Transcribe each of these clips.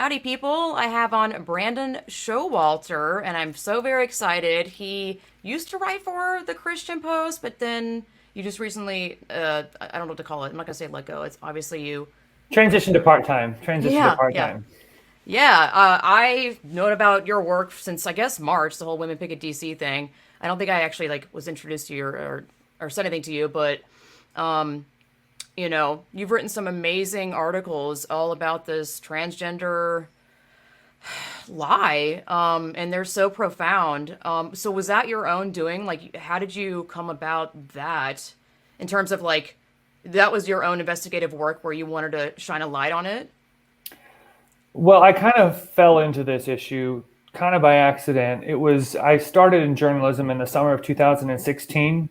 Howdy, people. I have on Brandon Showalter, and I'm so very excited. He used to write for the Christian Post, but then you just recently, I don't know what to call it. I'm not going to say let go. It's obviously you. Transition to part-time. Transition to Yeah, yeah. part-time. Yeah, I've known about your work since, I guess, March, the whole Women Pick at DC thing. I don't think I actually, was introduced to you or said anything to you, but you've written some amazing articles all about this transgender lie, and they're so profound. So was that your own doing? Like, how did you come about that in terms of that was your own investigative work where you wanted to shine a light on it? Well, I kind of fell into this issue kind of by accident. I started in journalism in the summer of 2016,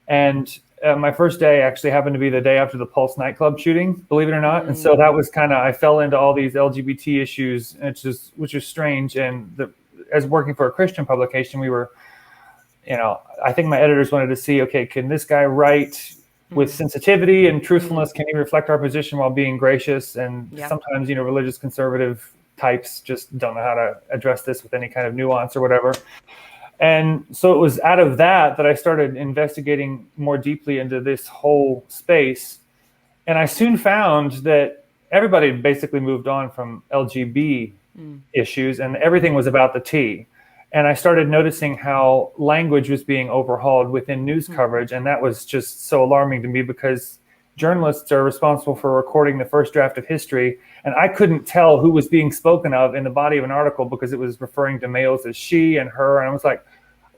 and my first day actually happened to be the day after the Pulse nightclub shooting, believe it or not. And so that was kind of, I fell into all these LGBT issues, which is strange. And as working for a Christian publication, we were, I think my editors wanted to see, okay, can this guy write with sensitivity and truthfulness? Can he reflect our position while being gracious? And Yeah. sometimes, religious conservative types just don't know how to address this with any kind of nuance or whatever. And so it was out of that I started investigating more deeply into this whole space. And I soon found that everybody had basically moved on from LGB issues and everything was about the T. And I started noticing how language was being overhauled within news coverage. And that was just so alarming to me because journalists are responsible for recording the first draft of history. And I couldn't tell who was being spoken of in the body of an article because it was referring to males as she and her. And I was like,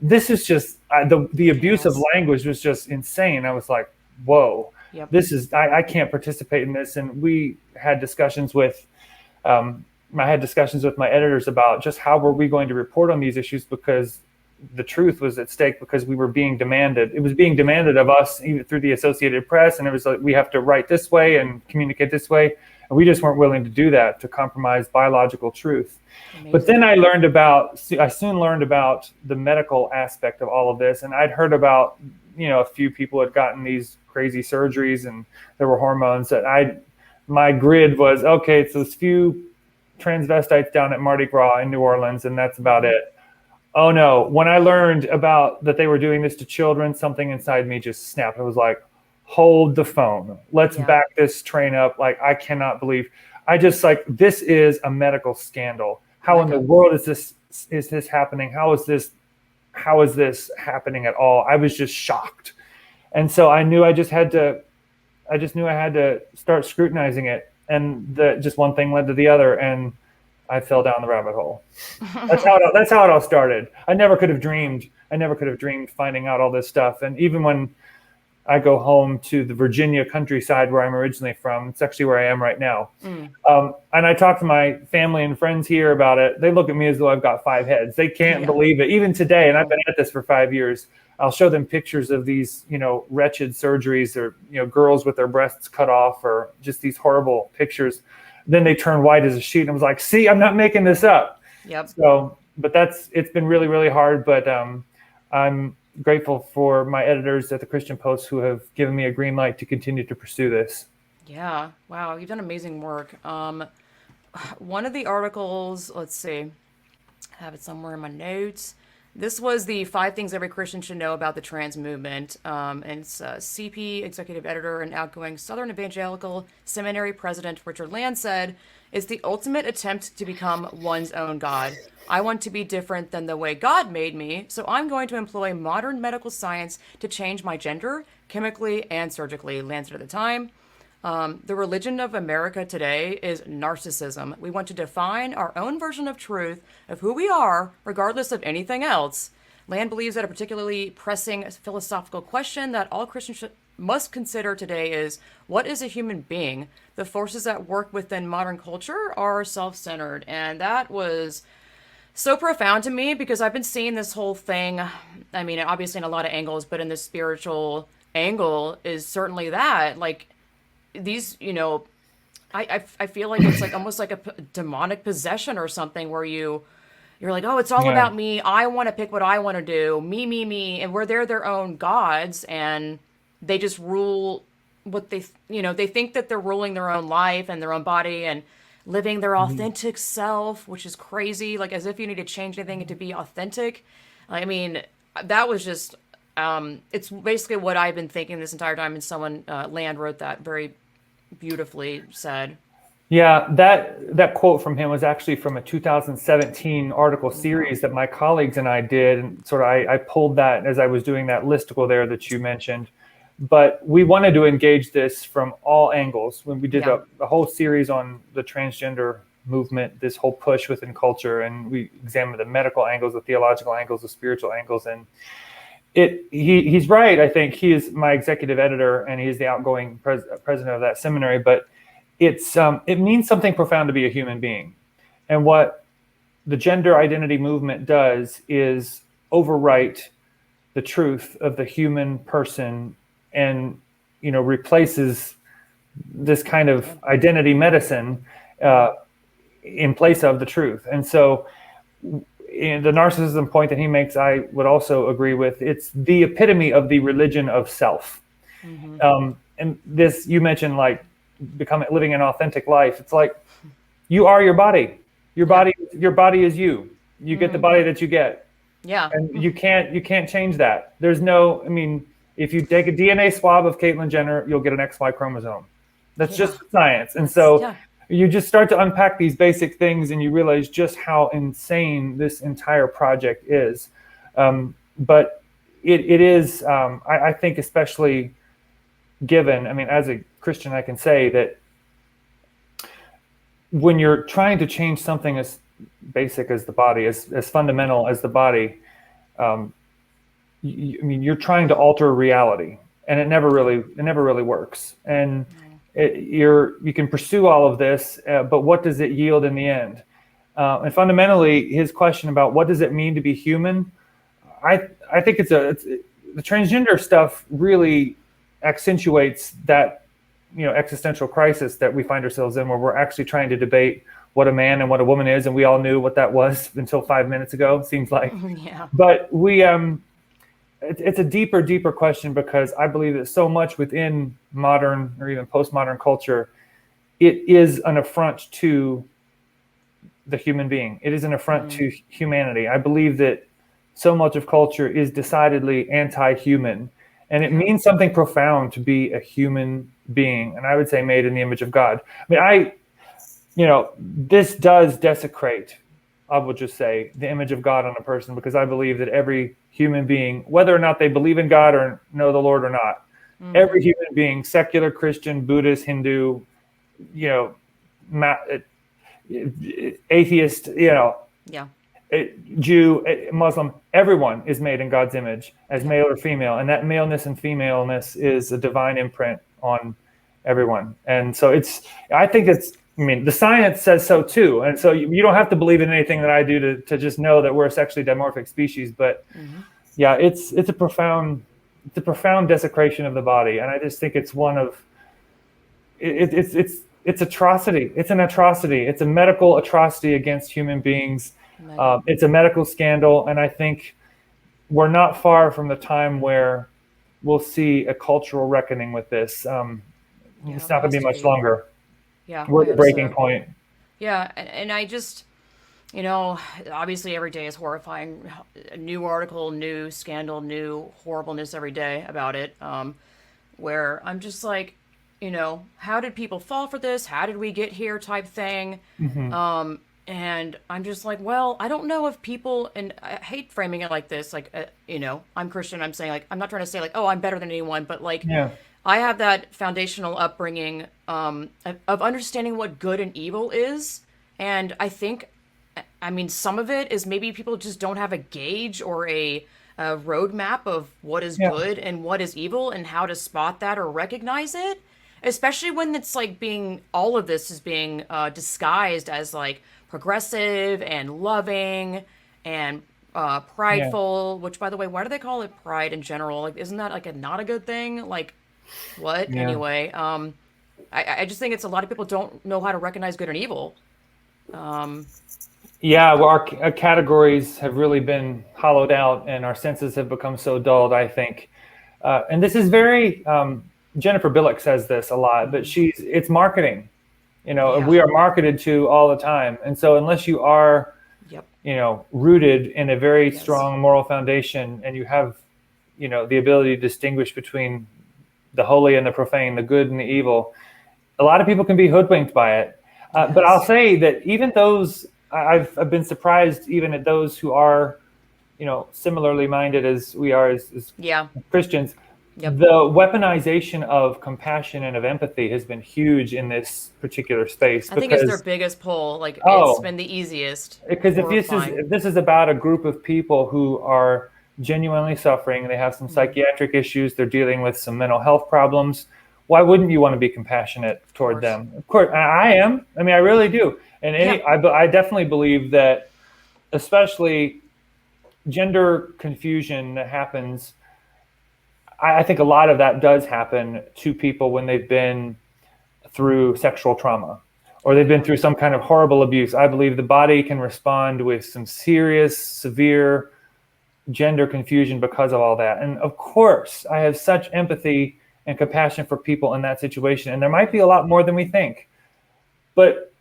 this is just, the abuse of Yes. language was just insane. I was like, whoa, Yep. I can't participate in this. And we had discussions I had discussions with my editors about just how were we going to report on these issues because the truth was at stake because we were being demanded. It was being demanded of us even through the Associated Press, and it was like we have to write this way and communicate this way, and we just weren't willing to do that to compromise biological truth. But Amazing. then I soon learned about the medical aspect of all of this, and I'd heard about a few people had gotten these crazy surgeries, and there were hormones that my grid was okay. It's those few transvestites down at Mardi Gras in New Orleans, and that's about it. Oh no, when I learned about that they were doing this to children, something inside me just snapped. It was like, hold the phone. Let's Yeah. back this train up. Like, I cannot believe. I just like, this is a medical scandal. How in the Mega. world is this happening? How is this happening at all? I was just shocked. And so I just knew I had to start scrutinizing it. And just one thing led to the other. And I fell down the rabbit hole. That's how it all started. I never could have dreamed. I never could have dreamed finding out all this stuff. And even when I go home to the Virginia countryside where I'm originally from, it's actually where I am right now. And I talk to my family and friends here about it. They look at me as though I've got five heads. They can't Yeah. believe it. Even today, and I've been at this for 5 years. I'll show them pictures of these, wretched surgeries or, girls with their breasts cut off or just these horrible pictures. Then they turn white as a sheet. And I was like, see, I'm not making this up. Yep. So, but it's been really, really hard. But I'm grateful for my editors at the Christian Post who have given me a green light to continue to pursue this. Yeah. Wow. You've done amazing work. One of the articles, let's see, I have it somewhere in my notes. This was the five things every Christian should know about the trans movement. And it's CP, executive editor, and outgoing Southern Evangelical Seminary president Richard Land said, "It's the ultimate attempt to become one's own God. I want to be different than the way God made me, so I'm going to employ modern medical science to change my gender, chemically and surgically." Land said at the time. The religion of America today is narcissism. We want to define our own version of truth of who we are, regardless of anything else. Land believes that a particularly pressing philosophical question that all Christians must consider today is, what is a human being? The forces at work within modern culture are self-centered. And that was so profound to me because I've been seeing this whole thing, I mean, obviously in a lot of angles, but in the spiritual angle is certainly that. Like, these, I feel like it's like almost like a demonic possession or something where you're like, oh, it's all Yeah. about me. I want to pick what I want to do. Me, and where they're their own gods and they just rule what they think that they're ruling their own life and their own body. And living their Mhm. authentic self, which is crazy. Like as if you need to change anything to be authentic. I mean, that was just. It's basically what I've been thinking this entire time, and someone Land wrote that very beautifully said. Yeah, that quote from him was actually from a 2017 article Wow. series that my colleagues and I did, and sort of I pulled that as I was doing that listicle there that you mentioned. But we wanted to engage this from all angles when we did Yeah. the whole series on the transgender movement, this whole push within culture, and we examined the medical angles, the theological angles, the spiritual angles, and he's right. I think he is my executive editor, and he's the outgoing president of that seminary, but it means something profound to be a human being. And what the gender identity movement does is overwrite the truth of the human person, and replaces this kind of Yeah. identity medicine uh, in place of the truth. And so in the narcissism point that he makes, I would also agree with. It's the epitome of the religion of self. Mm-hmm. And this, you mentioned, like becoming living an authentic life. It's like you are your body. Yeah. Your body is you. You get the Mm-hmm. body that you get, Yeah. and you can't change that. There's no. I mean, if you take a DNA swab of Caitlyn Jenner, you'll get an XY chromosome. That's Yeah. just science. And That's so yeah. you just start to unpack these basic things, and you realize just how insane this entire project is. But it is. I think especially given. I mean, as a Christian, I can say that when you're trying to change something as basic as the body, as fundamental as the body, um, I mean, you're trying to alter reality, and it never really works. And No. you can pursue all of this, but what does it yield in the end? And fundamentally, his question about what does it mean to be human, I think the transgender stuff really accentuates that existential crisis that we find ourselves in, where we're actually trying to debate what a man and what a woman is, and we all knew what that was until 5 minutes ago, seems like. Yeah. But it's a deeper question, because I believe that so much within modern or even postmodern culture, it is an affront to the human being. It is an affront to humanity. I believe that so much of culture is decidedly anti-human, and it Yeah. means something profound to be a human being, and I would say made in the image of God. I mean, this does desecrate, I would just say, the image of God on a person, because I believe that every human being, whether or not they believe in God or know the Lord or not, Mm-hmm. every human being, secular, Christian, Buddhist, Hindu, you know, atheist, Yeah. Jew, Muslim, everyone is made in God's image as Yeah. male or female, and that maleness and femaleness is a divine imprint on everyone. And so I think I mean, the science says so too. And so you don't have to believe in anything that I do to just know that we're a sexually dimorphic species. But Mm-hmm. yeah, it's a profound desecration of the body, and I just think it's one of it's atrocity. It's an atrocity. It's a medical atrocity against human beings. Megan. It's a medical scandal, and I think we're not far from the time where we'll see a cultural reckoning with this. Yeah. It's It not going has to be to much be. longer. Yeah. We're I at the hope breaking so. point. Yeah. And I just, you know, obviously every day is horrifying. A new article, new scandal, new horribleness every day about it. Where I'm just like, how did people fall for this? How did we get here? Type thing. Hmm. And I'm just like, well, I don't know if people, and I hate framing it like this, like, I'm Christian. I'm saying, like, I'm not trying to say, like, oh, I'm better than anyone, but, like, Yeah. I have that foundational upbringing of understanding what good and evil is. And I think, I mean, some of it is maybe people just don't have a gauge or a roadmap of what is Yeah. good and what is evil and how to spot that or recognize it. Especially when it's like all of this is being disguised as like progressive and loving and Yeah. prideful, which by the way, why do they call it pride in general? Like, isn't that like not a good thing? Like, what? Yeah. Anyway, I just think it's a lot of people don't know how to recognize good and evil. Yeah, well, our categories have really been hollowed out, and our senses have become so dulled, I think. And this is very, Jennifer Billick says this a lot, but it's marketing. Yeah. We are marketed to all the time. And so unless you are, Yep. rooted in a very Yes. strong moral foundation, and you have, the ability to distinguish between the holy and the profane, the good and the evil, a lot of people can be hoodwinked by it. But I'll Yes. say that even those, I've been surprised even at those who are, similarly minded as we are as Yeah. Christians. Yep. The weaponization of compassion and of empathy has been huge in this particular space I think it's their because, biggest pull. Like it's oh, been the easiest. because if this is Horrifying. if this is about a group of people who are genuinely suffering, they have some Mm, psychiatric issues, they're dealing with some mental health problems, why wouldn't you want to be compassionate of toward course. them? Of course, I am. I mean, I really do. And Yeah. I definitely believe that, especially gender confusion that happens, I think a lot of that does happen to people when they've been through sexual trauma or Oh they've been yeah. through some kind of horrible abuse. I believe the body can respond with some serious, severe gender confusion because of all that. And of course, I have such empathy and compassion for people in that situation. And there might be a lot more than we think. But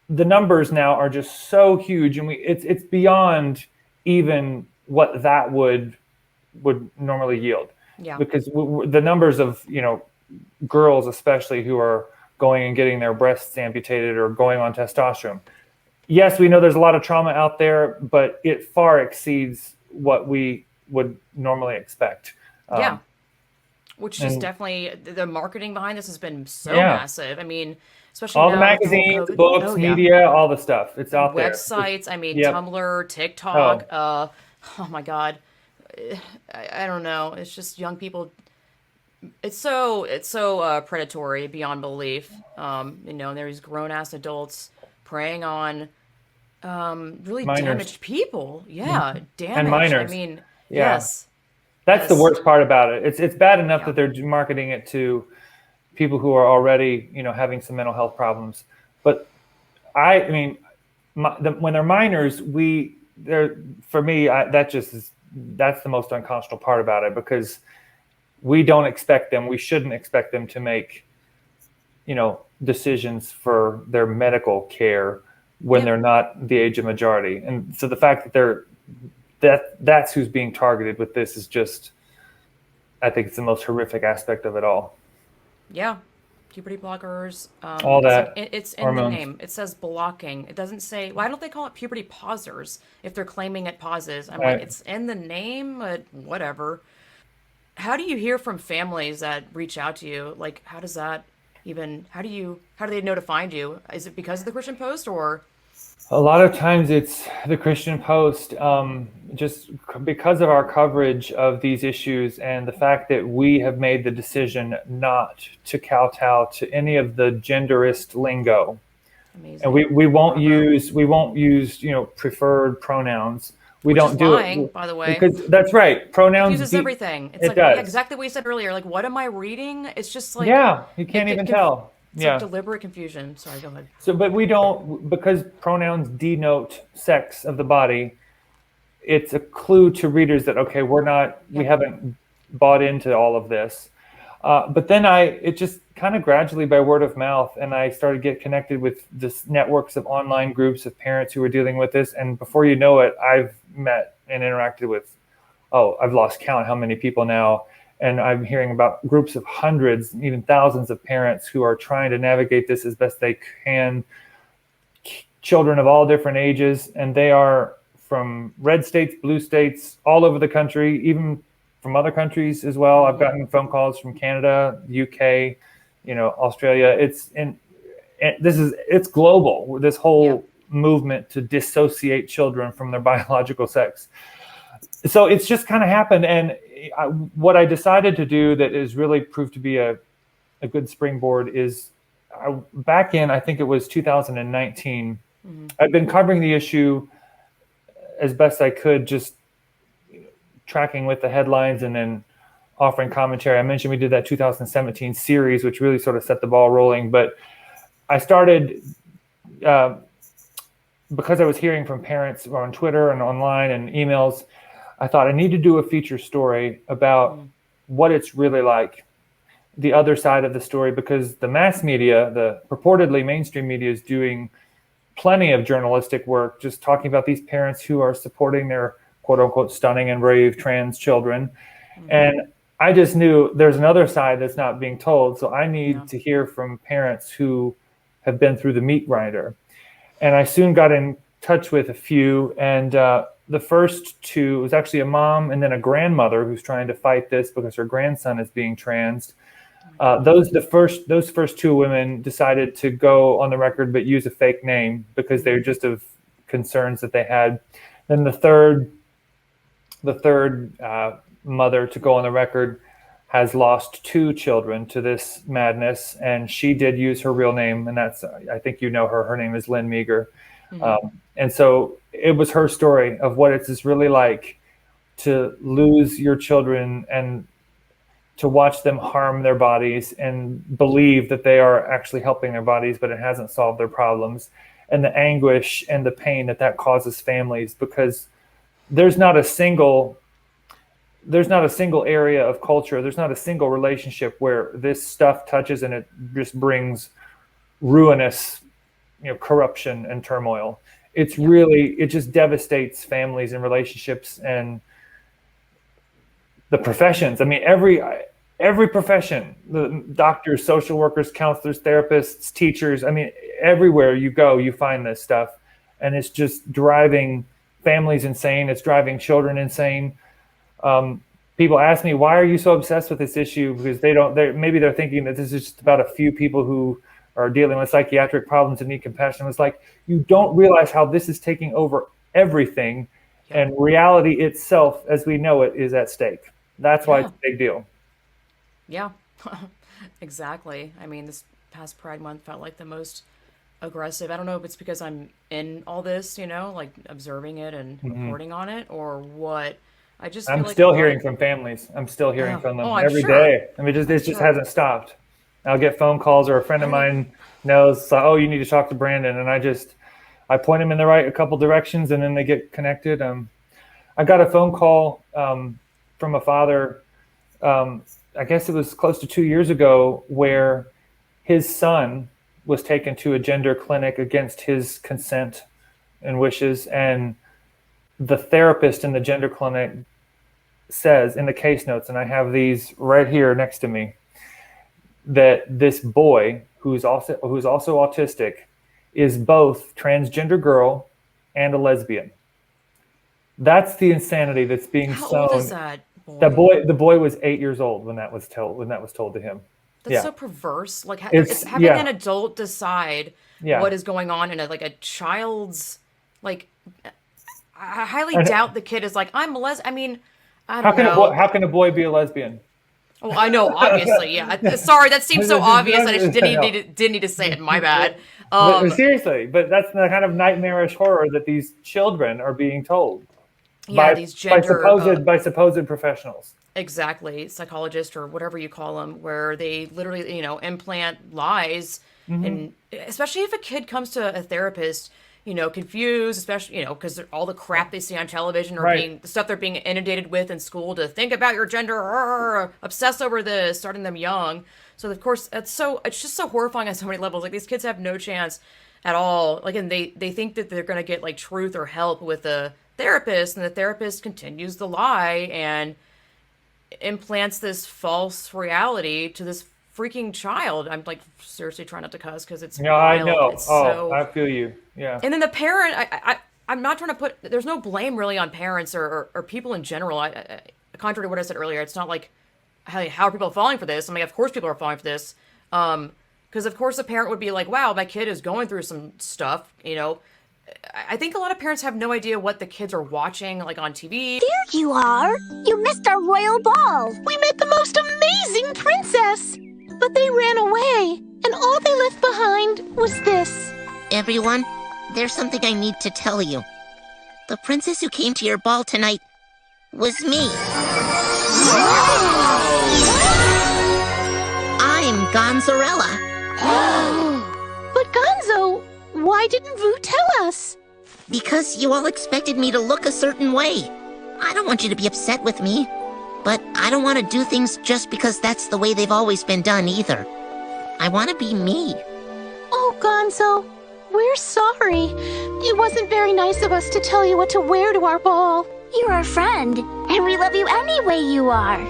the numbers now are just so huge, and it's beyond even what that would normally yield, Yeah. because the numbers of girls especially who are going and getting their breasts amputated or going on testosterone. Yes, we know there's a lot of trauma out there, but it far exceeds what we would normally expect. Yeah. Which just And definitely the marketing behind this has been so yeah, massive. I mean, especially all the now with the whole magazines, COVID. books, Oh yeah. media, all the stuff, it's out there. Websites. I mean, Yep. Tumblr, TikTok. Oh, Oh my God. I don't know. It's just young people. It's so predatory beyond belief. There's grown ass adults preying on really minors damaged people. Yeah, and damaged. I minors. mean, Yeah, yes, that's the yes, worst part about it. It's bad enough yeah, that they're marketing it to people who are already, having some mental health problems. But I mean, when they're minors, they're for me, that's the most unconscionable part about it, because we don't expect them, we shouldn't expect them to make, decisions for their medical care when yep, they're not the age of majority. And so the fact that that's who's being targeted with this is just, I think it's the most horrific aspect of it all. yeah. Puberty blockers. All It's like that it's in the hormones. name. It says blocking. It doesn't say. Why don't they call it puberty pausers if they're claiming it pauses? I'm like, Right. it's in the name, but whatever. How do you hear from families that reach out to you? Like, how does that even? How do they know to find you? Is it because of the Christian Post or? A lot of times it's the Christian Post, just because of our coverage of these issues and the fact that we have made the decision not to kowtow to any of the genderist lingo. And we, Amazing. we won't Bravo. use we won't use preferred pronouns. We Which is don't do lying, it by the way. because that's right. Pronouns Confuses everything. It's it like, yeah, does. exactly what you said earlier. Like, what am I reading? It's just like, Yeah, you can't even tell. it's like Yeah. deliberate confusion. Sorry, go ahead. So, but we don't, because pronouns denote sex of the body. It's a clue to readers that, okay, we Yep. haven't bought into all of this. But then it just kind of gradually by word of mouth, and I started to get connected with this networks of online groups of parents who were dealing with this. And before you know it, I've met and interacted with, oh, I've lost count how many people now. And I'm hearing about groups of hundreds, even thousands of parents who are trying to navigate this as best they can, children of all different ages, and they are from red states, blue states, all over the country, even from other countries as well. I've Mm-hmm. gotten phone calls from Canada, UK, Australia. It's global. This Yep. whole movement to dissociate children from their biological sex. So it's just kind of happened, and what I decided to do that is really proved to be a good springboard is back in, I think it was 2019. Mm-hmm. I've been covering the issue as best I could, just tracking with the headlines and then offering commentary. I mentioned we did that 2017 series, which really sort of set the ball rolling. But I started, because I was hearing from parents on Twitter and online and emails, I thought I need to do a feature story about Mm-hmm. what it's really like. the other side of the story, because the mass media, the purportedly mainstream media, is doing plenty of journalistic work just talking about these parents who are supporting their quote unquote stunning and brave trans children. And I just knew there's another side that's not being told. So I need to hear from parents who have been through the meat grinder. And I soon got in touch with a few. And the first two was actually a mom and then a grandmother who's trying to fight this because her grandson is being transed. Those first two women decided to go on the record but use a fake name because they're just of concerns that they had. Then the third mother to go on the record has lost 2 children to this madness, and she did use her real name, and that's, I think you know her. Her name is Lynn Meager. And so it was her story of what it's really like to lose your children and to watch them harm their bodies and believe that they are actually helping their bodies, but it hasn't solved their problems, and the anguish and the pain that causes families, because there's not a single area of culture, there's not a single relationship where this stuff touches and it just brings ruinous, corruption and turmoil. It's really, it just devastates families and relationships and the professions. I mean, every profession, the doctors, social workers, counselors, therapists, teachers, I mean, everywhere you go, you find this stuff, and it's just driving families insane. It's driving children insane. People ask me, why are you so obsessed with this issue? Because maybe they're thinking that this is just about a few people who are dealing with psychiatric problems and need compassion. It's like, you don't realize how this is taking over everything, and reality itself as we know it is at stake. That's why it's a big deal. Yeah, exactly. I mean, this past Pride Month felt like the most aggressive. I don't know if it's because I'm in all this, like observing it and reporting on it, or what. I just feel I'm like still hearing from families. I'm still hearing from them every day. I mean, it just hasn't stopped. I'll get phone calls, or a friend of mine knows, oh, you need to talk to Brandon, and I point them in a couple directions, and then they get connected. I got a phone call from a father. I guess it was close to 2 years ago, where his son was taken to a gender clinic against his consent and wishes, and the therapist in the gender clinic says in the case notes, and I have these right here next to me, that this boy who's also autistic is both transgender girl and a lesbian. That's the insanity that's being sown. How old is that boy? The boy was 8 years old when that was told to him. That's so perverse. Like having an adult decide what is going on in a child's, like, I highly doubt the kid is like, I'm a I mean, I don't know. How can a boy be a lesbian? Well, I know, obviously, yeah. Sorry, that seems so obvious that I just didn't need to say it. My bad. But seriously, but that's the kind of nightmarish horror that these children are being told. These gender by supposed professionals. Exactly, psychologists or whatever you call them, where they literally, implant lies, and especially if a kid comes to a therapist, confused, especially, because all the crap they see on television, or the stuff they're being inundated with in school, to think about your gender, obsess over this, starting them young. So of course it's just so horrifying on so many levels. Like, these kids have no chance at all. Like, and they think that they're gonna get like truth or help with a therapist, and the therapist continues the lie and implants this false reality to this freaking child. I'm like seriously trying not to cuss because it's wild. I know. It's I feel you. Yeah. And then the parent, I'm not trying to there's no blame really on parents or people in general. Contrary to what I said earlier, it's not like, hey, how are people falling for this? I mean, of course people are falling for this. Because of course a parent would be like, wow, my kid is going through some stuff, I think a lot of parents have no idea what the kids are watching, like on TV. There you are! You missed our royal ball! We met the most amazing princess! But they ran away, and all they left behind was this. Everyone, there's something I need to tell you. The princess who came to your ball tonight was me. I'm Gonzarella. But Gonzo, why didn't Vu tell us? Because you all expected me to look a certain way. I don't want you to be upset with me. But I don't want to do things just because that's the way they've always been done either. I want to be me. Oh, Gonzo, we're sorry. It wasn't very nice of us to tell you what to wear to our ball. You're our friend, and we love you any way you are.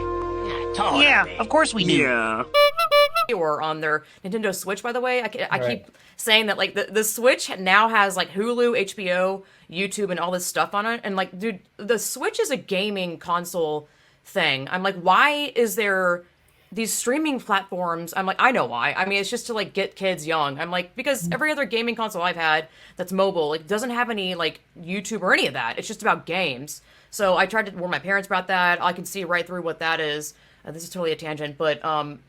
Yeah, of course we do. Yeah. Or on their Nintendo Switch, by the way. I keep saying that, like, the Switch now has, like, Hulu, HBO, YouTube, and all this stuff on it. And, like, dude, the Switch is a gaming console thing. I'm like, why is there these streaming platforms? I'm like, I know why. I mean, it's just to, like, get kids young. I'm like, because every other gaming console I've had that's mobile, like, doesn't have any, like, YouTube or any of that. It's just about games. So I tried to warn my parents about that. I can see right through what that is. This is totally a tangent, but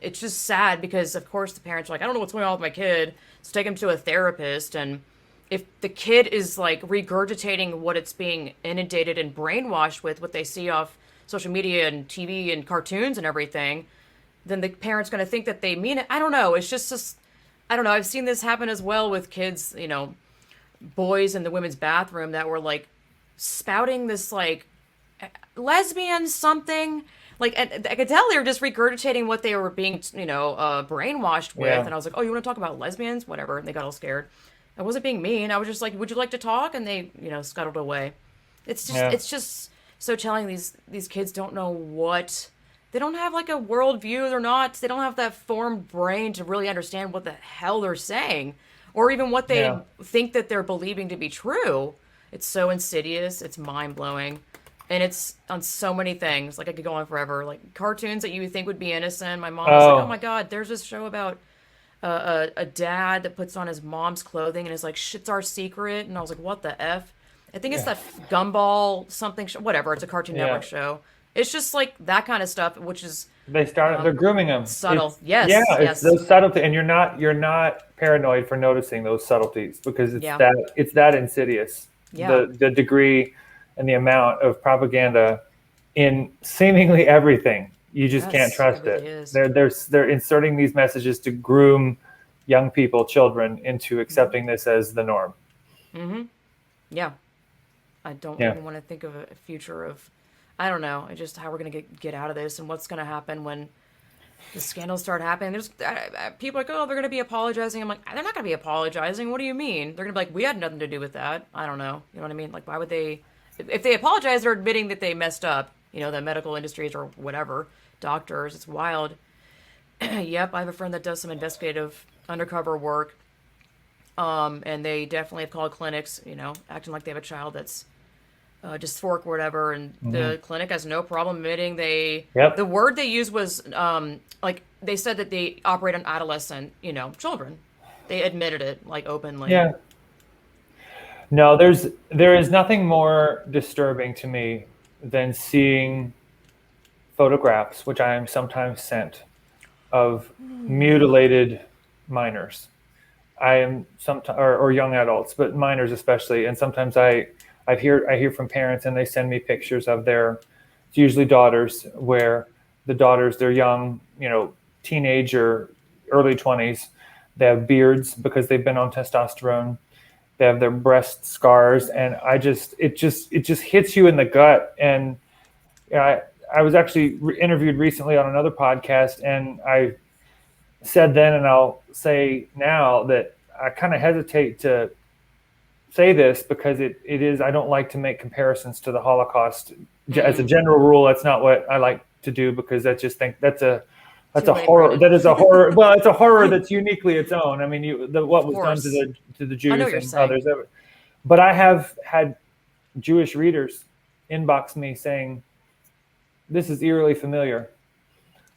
it's just sad because, of course, the parents are like, I don't know what's going on with my kid. So take him to a therapist. And if the kid is, like, regurgitating what it's being inundated and brainwashed with, what they see off social media and TV and cartoons and everything, then the parent's going to think that they mean it. I don't know. It's just, I don't know. I've seen this happen as well with kids, you know, boys in the women's bathroom that were, like, spouting this, like, lesbian something. Like, and I could tell they were just regurgitating what they were being, you know, brainwashed with. Yeah. And I was like, oh, you want to talk about lesbians? Whatever. And they got all scared. I wasn't being mean. I was just like, would you like to talk? And they, you know, scuttled away. It's just, it's just so telling. These kids don't know what, they don't have, like, a worldview. They don't have that formed brain to really understand what the hell they're saying, or even what they think that they're believing to be true. It's so insidious. It's mind blowing. And it's on so many things. Like, I could go on forever. Like, cartoons that you would think would be innocent. My mom was like, oh my God, there's this show about a dad that puts on his mom's clothing and is like, shit's our secret. And I was like, what the F? I think it's that Gumball something show. Whatever, it's a Cartoon Network show. It's just like that kind of stuff, which is... They're grooming them. Subtle. It's, yes. Yeah, yes. it's those subtleties. And you're not paranoid for noticing those subtleties because it's that insidious. Yeah. The degree and the amount of propaganda in seemingly everything, you just can't trust it. Really they're inserting these messages to groom young people, children, into accepting this as the norm. Mm-hmm. Yeah. I don't even want to think of a future of, I don't know, just how we're going to get out of this and what's going to happen when the scandals start happening. There's people are like, oh, they're going to be apologizing. I'm like, they're not going to be apologizing. What do you mean? They're going to be like, we had nothing to do with that. I don't know. You know what I mean? Like, why would they... If they apologize, they're admitting that they messed up. You know, the medical industries or whatever, doctors. It's wild. Yep, I have a friend that does some investigative undercover work. And they definitely have called clinics, you know, acting like they have a child that's dysphoric or whatever. And the clinic has no problem admitting the word they used was, like, they said that they operate on adolescent, you know, children. They admitted it, like, openly. Yeah. No, there is nothing more disturbing to me than seeing photographs, which I am sometimes sent, of mutilated minors. I am sometimes, or young adults, but minors especially. And sometimes I hear from parents, and they send me pictures of it's usually daughters, where the daughters, they're young, you know, teenage or early 20s. They have beards because they've been on testosterone. They have their breast scars, and it just hits you in the gut. And I was actually interviewed recently on another podcast, and I said then, and I'll say now, that I kind of hesitate to say this because it is, I don't like to make comparisons to the Holocaust. As a general rule, that's not what I like to do, because that's a horror. That is a horror. Well, it's a horror that's uniquely its own. I mean, what was done to the Jews and others. But I have had Jewish readers inbox me saying, "This is eerily familiar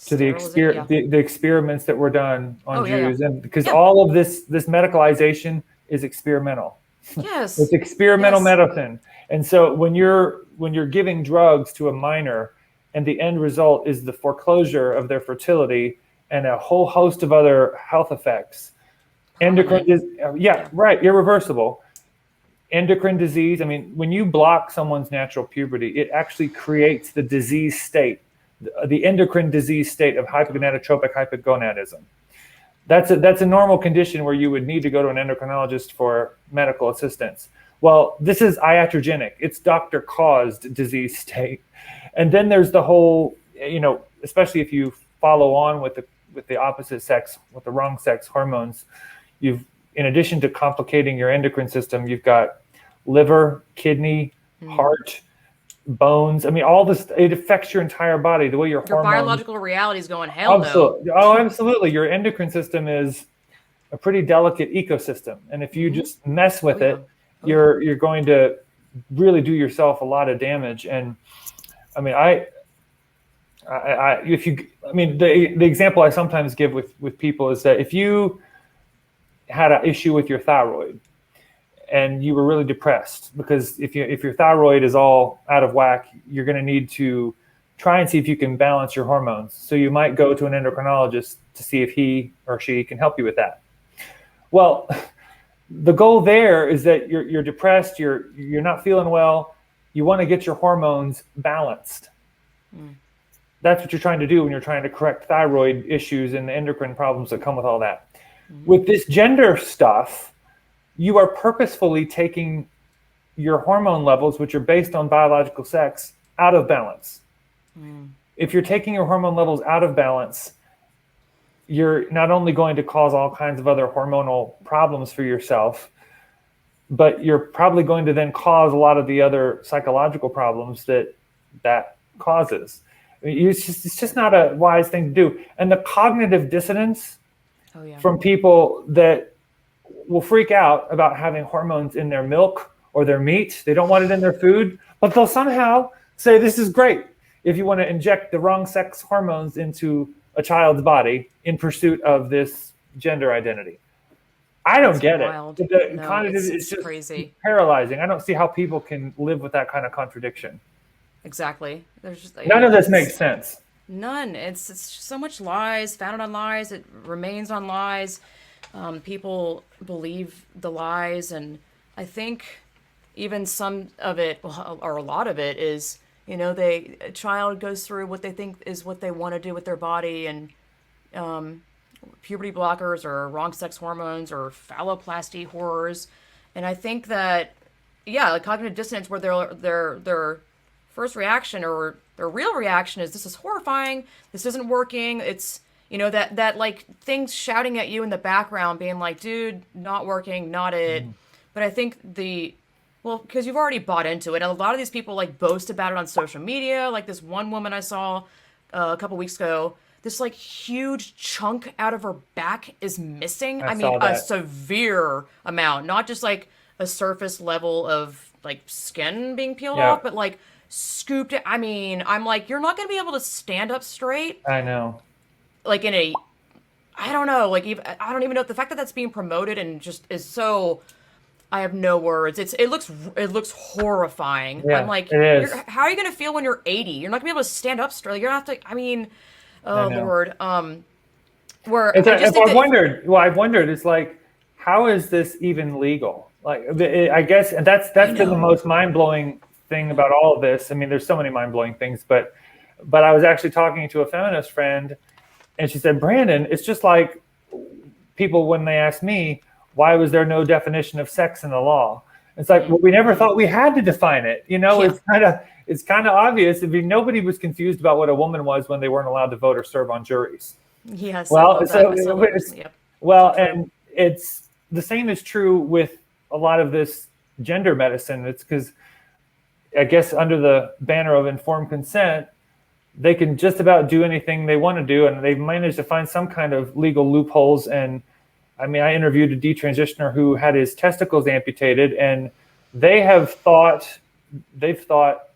to the experiments that were done on Jews," and because all of this medicalization is experimental. Yes, it's experimental medicine, and so when you're giving drugs to a minor, and the end result is the foreclosure of their fertility and a whole host of other health effects. Endocrine irreversible. Endocrine disease. I mean, when you block someone's natural puberty, it actually creates the disease state, the endocrine disease state of hypogonadotropic hypogonadism. That's a normal condition where you would need to go to an endocrinologist for medical assistance. Well, this is iatrogenic. It's doctor-caused disease state. And then there's the whole especially if you follow on with the opposite sex, with the wrong sex hormones, in addition to complicating your endocrine system, you've got liver, kidney, heart, bones. I mean, all this, it affects your entire body, the way your hormones. biological reality is going hell Absolutely. no. Oh, absolutely. Your endocrine system is a pretty delicate ecosystem, and if you just mess with it, you're going to really do yourself a lot of damage. And I mean, the example I sometimes give with people is that if you had an issue with your thyroid and you were really depressed, because if your thyroid is all out of whack, you're going to need to try and see if you can balance your hormones. So you might go to an endocrinologist to see if he or she can help you with that. Well, the goal there is that you're depressed, you're not feeling well, you want to get your hormones balanced. That's what you're trying to do when you're trying to correct thyroid issues and the endocrine problems that come with all that. With this gender stuff, you are purposefully taking your hormone levels, which are based on biological sex, out of balance. If you're taking your hormone levels out of balance, you're not only going to cause all kinds of other hormonal problems for yourself, but you're probably going to then cause a lot of the other psychological problems that causes. I mean, it's just not a wise thing to do. And the cognitive dissonance from people that will freak out about having hormones in their milk or their meat. They don't want it in their food, but they'll somehow say this is great if you want to inject the wrong sex hormones into a child's body in pursuit of this gender identity. I don't get wild. it. It's just crazy, paralyzing. I don't see how people can live with that kind of contradiction. Exactly. There's just none of this makes sense. None. It's so much lies, founded on lies. It remains on lies. People believe the lies, and I think even some of it, or a lot of it, is a child goes through what they think is what they want to do with their body, and puberty blockers or wrong sex hormones or phalloplasty horrors, and I think that like cognitive dissonance, where their first reaction or their real reaction is, this is horrifying, this isn't working. It's that like things shouting at you in the background being like, dude, not working, not it. But I think because you've already bought into it, and a lot of these people like boast about it on social media. Like this one woman I saw a couple weeks ago, this like huge chunk out of her back is missing. I mean, a severe amount, not just like a surface level of like skin being peeled off, but like scooped it. I mean, I'm like, you're not going to be able to stand up straight. I know. Like I don't know, like I don't even know, the fact that that's being promoted and just is so, I have no words. It looks horrifying. Yeah, I'm like, it is. How are you going to feel when you're 80? You're not going to be able to stand up straight. You're going to have to, I mean, oh Lord. I've wondered, it's like, how is this even legal? Like, I guess, and that's been the most mind-blowing thing about all of this. I mean, there's so many mind-blowing things, but I was actually talking to a feminist friend, and she said, Brandon, it's just like people when they ask me, why was there no definition of sex in the law? It's like, well, we never thought we had to define it. It's kind of obvious. I mean, nobody was confused about what a woman was when they weren't allowed to vote or serve on juries. Yes. Well, and it's the same is true with a lot of this gender medicine. It's because I guess under the banner of informed consent, they can just about do anything they want to do, and they've managed to find some kind of legal loopholes. And I mean, I interviewed a detransitioner who had his testicles amputated, and they've thought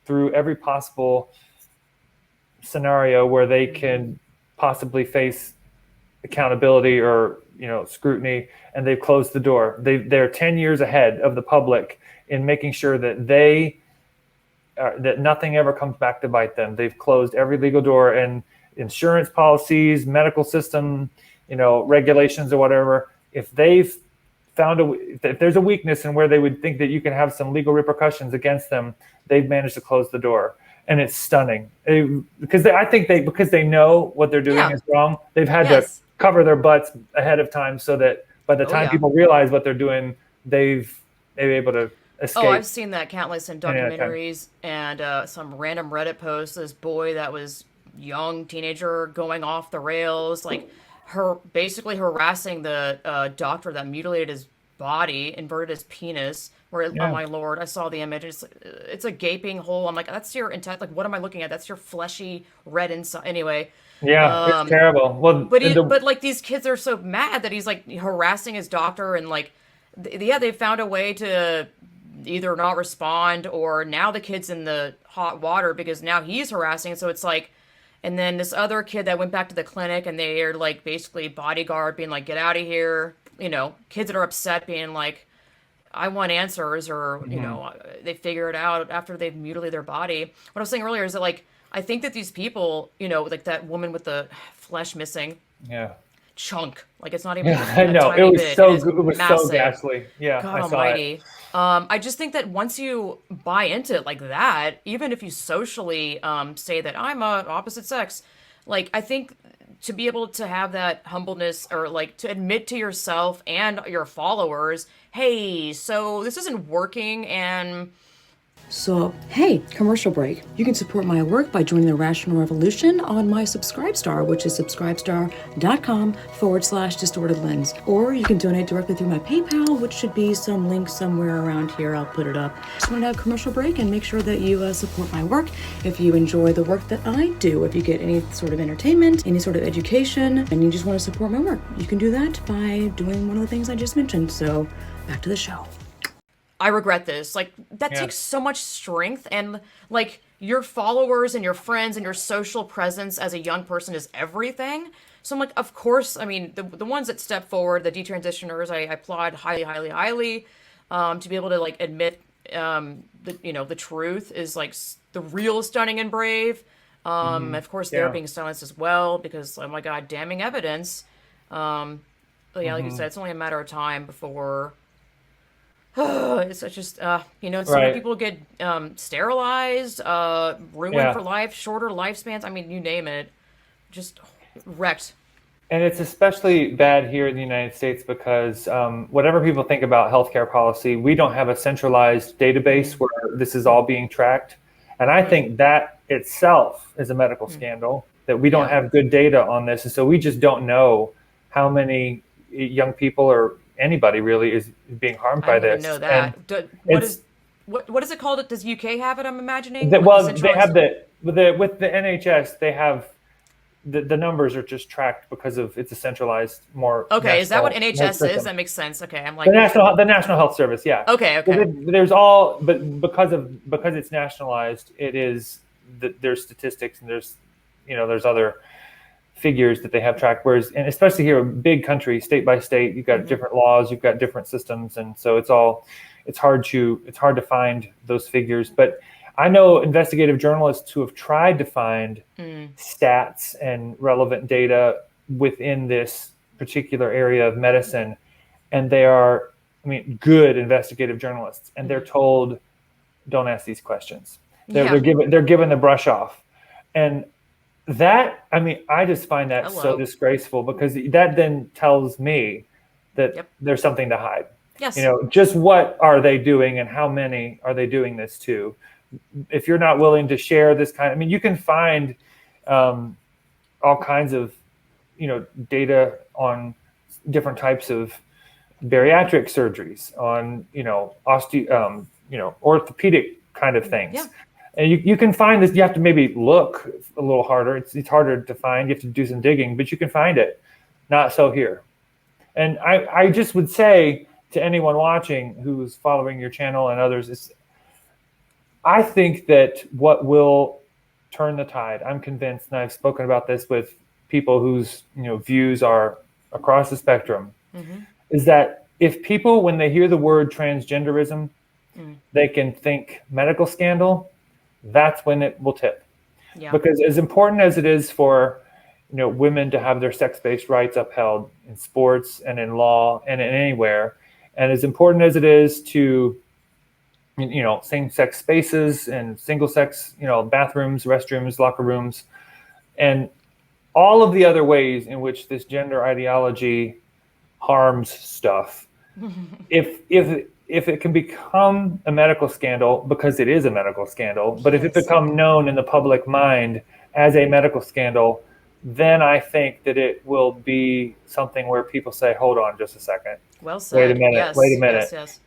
through every possible scenario where they can possibly face accountability or scrutiny, and they've closed the door. They're 10 years ahead of the public in making sure that that nothing ever comes back to bite them. They've closed every legal door, and insurance policies, medical system, regulations or whatever. If they've found if there's a weakness in where they would think that you can have some legal repercussions against them, they've managed to close the door. And it's stunning because they know what they're doing is wrong. They've had to cover their butts ahead of time so that by the time people realize what they're doing, they're able to escape. Oh, I've seen that countless in documentaries and some random Reddit post. This boy that was young teenager going off the rails, like her basically harassing the doctor that mutilated his body, inverted his penis. Where, oh Yeah. my lord, I saw the image. It's a gaping hole. I'm like, that's your intent. Like, what am I looking at? That's your fleshy red inside. Anyway, Yeah, it's terrible. Well, but like these kids are so mad that he's like harassing his doctor and like, yeah, they found a way to either not respond or now the kid's in the hot water because now he's harassing. So it's like, and then this other kid that went back to the clinic and they are like basically bodyguard being like, get out of here. You know, kids that are upset being like, I want answers, or you know, they figure it out after they've mutilated their body. What I was saying earlier is that like I think that these people, you know, like that woman with the flesh missing yeah. chunk, like it's not even Yeah, I a know. tiny It was bit. so It is good. It was so massive. ghastly. Yeah, God I saw it. Almighty. I just think that once you buy into it like that, even if you socially say that I'm opposite sex, like I think to be able to have that humbleness or like to admit to yourself and your followers, hey, so this isn't working and So, hey, commercial break. You can support my work by joining the Rational Revolution on my Subscribestar, which is subscribestar.com/distortedlens. Or you can donate directly through my PayPal, which should be some link somewhere around here. I'll put it up. Just want to have a commercial break and make sure that you support my work. If you enjoy the work that I do, if you get any sort of entertainment, any sort of education, and you just want to support my work, you can do that by doing one of the things I just mentioned. So, back to the show. I regret this. Like that takes so much strength, and like your followers and your friends and your social presence as a young person is everything. So I'm like, of course, I mean, the ones that step forward, the detransitioners, I applaud highly, highly, highly. To be able to like admit, the truth is like the real stunning and brave. Of course, they're being silenced as well because, oh my God, damning evidence. But yeah, like you said, it's only a matter of time before. It's just, so many people get sterilized, ruined for life, shorter lifespans. I mean, you name it, just wrecked. And it's especially bad here in the United States because whatever people think about healthcare policy, we don't have a centralized database where this is all being tracked. And I think that itself is a medical scandal, that we don't have good data on this. And so we just don't know how many young people or anybody really is being harmed by this. I didn't know that. What is it called? Does UK have it? I'm imagining. They have with the NHS. They have the numbers are just tracked because of it's a centralized more. Okay, is that what NHS is? That makes sense. Okay, I'm like the National Health Service. Yeah. Okay. There's but because it's nationalized, it is there's statistics and there's other figures that they have tracked, whereas, and especially here, a big country, state by state, you've got different laws, you've got different systems, and so it's hard to find those figures. But I know investigative journalists who have tried to find stats and relevant data within this particular area of medicine, and they are, good investigative journalists, and they're told, don't ask these questions. They're given the brush off, and that, I just find that so disgraceful because that then tells me that there's something to hide. Yes. Just what are they doing and how many are they doing this to? If you're not willing to share this you can find all kinds of, data on different types of bariatric surgeries, on, orthopedic kind of things. Yeah. And you can find this. You have to maybe look a little harder. It's harder to find. You have to do some digging, but you can find it. Not so here. And I just would say to anyone watching who's following your channel and others, I think that what will turn the tide, I'm convinced, and I've spoken about this with people whose views are across the spectrum, is that if people, when they hear the word transgenderism, they can think medical scandal, that's when it will tip. Yeah. Because as important as it is for women to have their sex-based rights upheld in sports and in law and in anywhere, and as important as it is to same-sex spaces and single-sex bathrooms, restrooms, locker rooms, and all of the other ways in which this gender ideology harms stuff, if it can become a medical scandal, because it is a medical scandal, but if it become known in the public mind as a medical scandal, then I think that it will be something where people say, hold on just a second. Well said. Wait a minute. Yes, Wait a minute. Yes.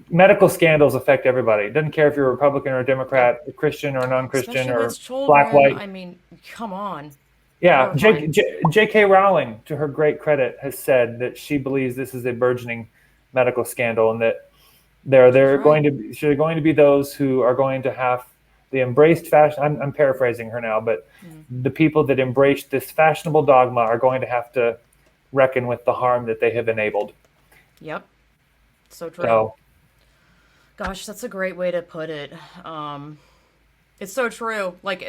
Medical scandals affect everybody. It doesn't care if you're a Republican or a Democrat, a Christian or a non-Christian, Especially or with children. black, white. I mean, come on. Yeah, Horrifying. J.K. Rowling, to her great credit, has said that she believes this is a burgeoning medical scandal, and that there are going to be those who are going to have the embraced fashion. I'm paraphrasing her now, but the people that embraced this fashionable dogma are going to have to reckon with the harm that they have enabled. Yep. So true. So, gosh, that's a great way to put it. It's so true. Like,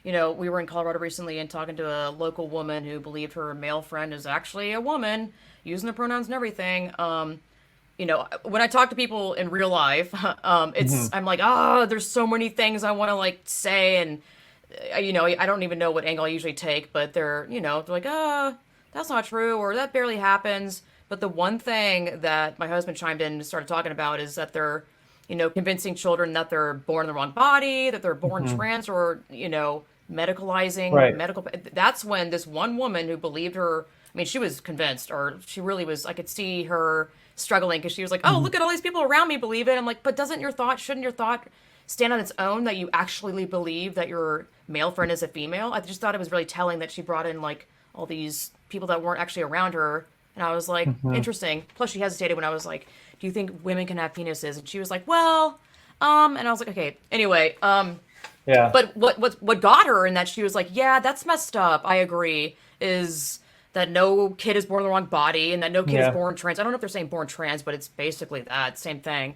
we were in Colorado recently and talking to a local woman who believed her male friend is actually a woman, using the pronouns and everything. When I talk to people in real life, I'm like, there's so many things I want to like say, and I don't even know what angle I usually take, but they're like, that's not true, or that barely happens. But the one thing that my husband chimed in and started talking about is that they're, convincing children that they're born in the wrong body, that they're born trans, or, medicalizing, right. That's when this one woman who believed her, I mean, she was convinced, or she really was, I could see her struggling because she was like, look at all these people around me believe it. I'm like, but shouldn't your thought stand on its own that you actually believe that your male friend is a female? I just thought it was really telling that she brought in like all these people that weren't actually around her. And I was like, interesting. Plus, she hesitated when I was like, do you think women can have penises? And she was like, well, and I was like, okay. Anyway, yeah. But what got her in that she was like, yeah, that's messed up. I agree. Is that no kid is born in the wrong body, and that no kid is born trans. I don't know if they're saying born trans, but it's basically that same thing.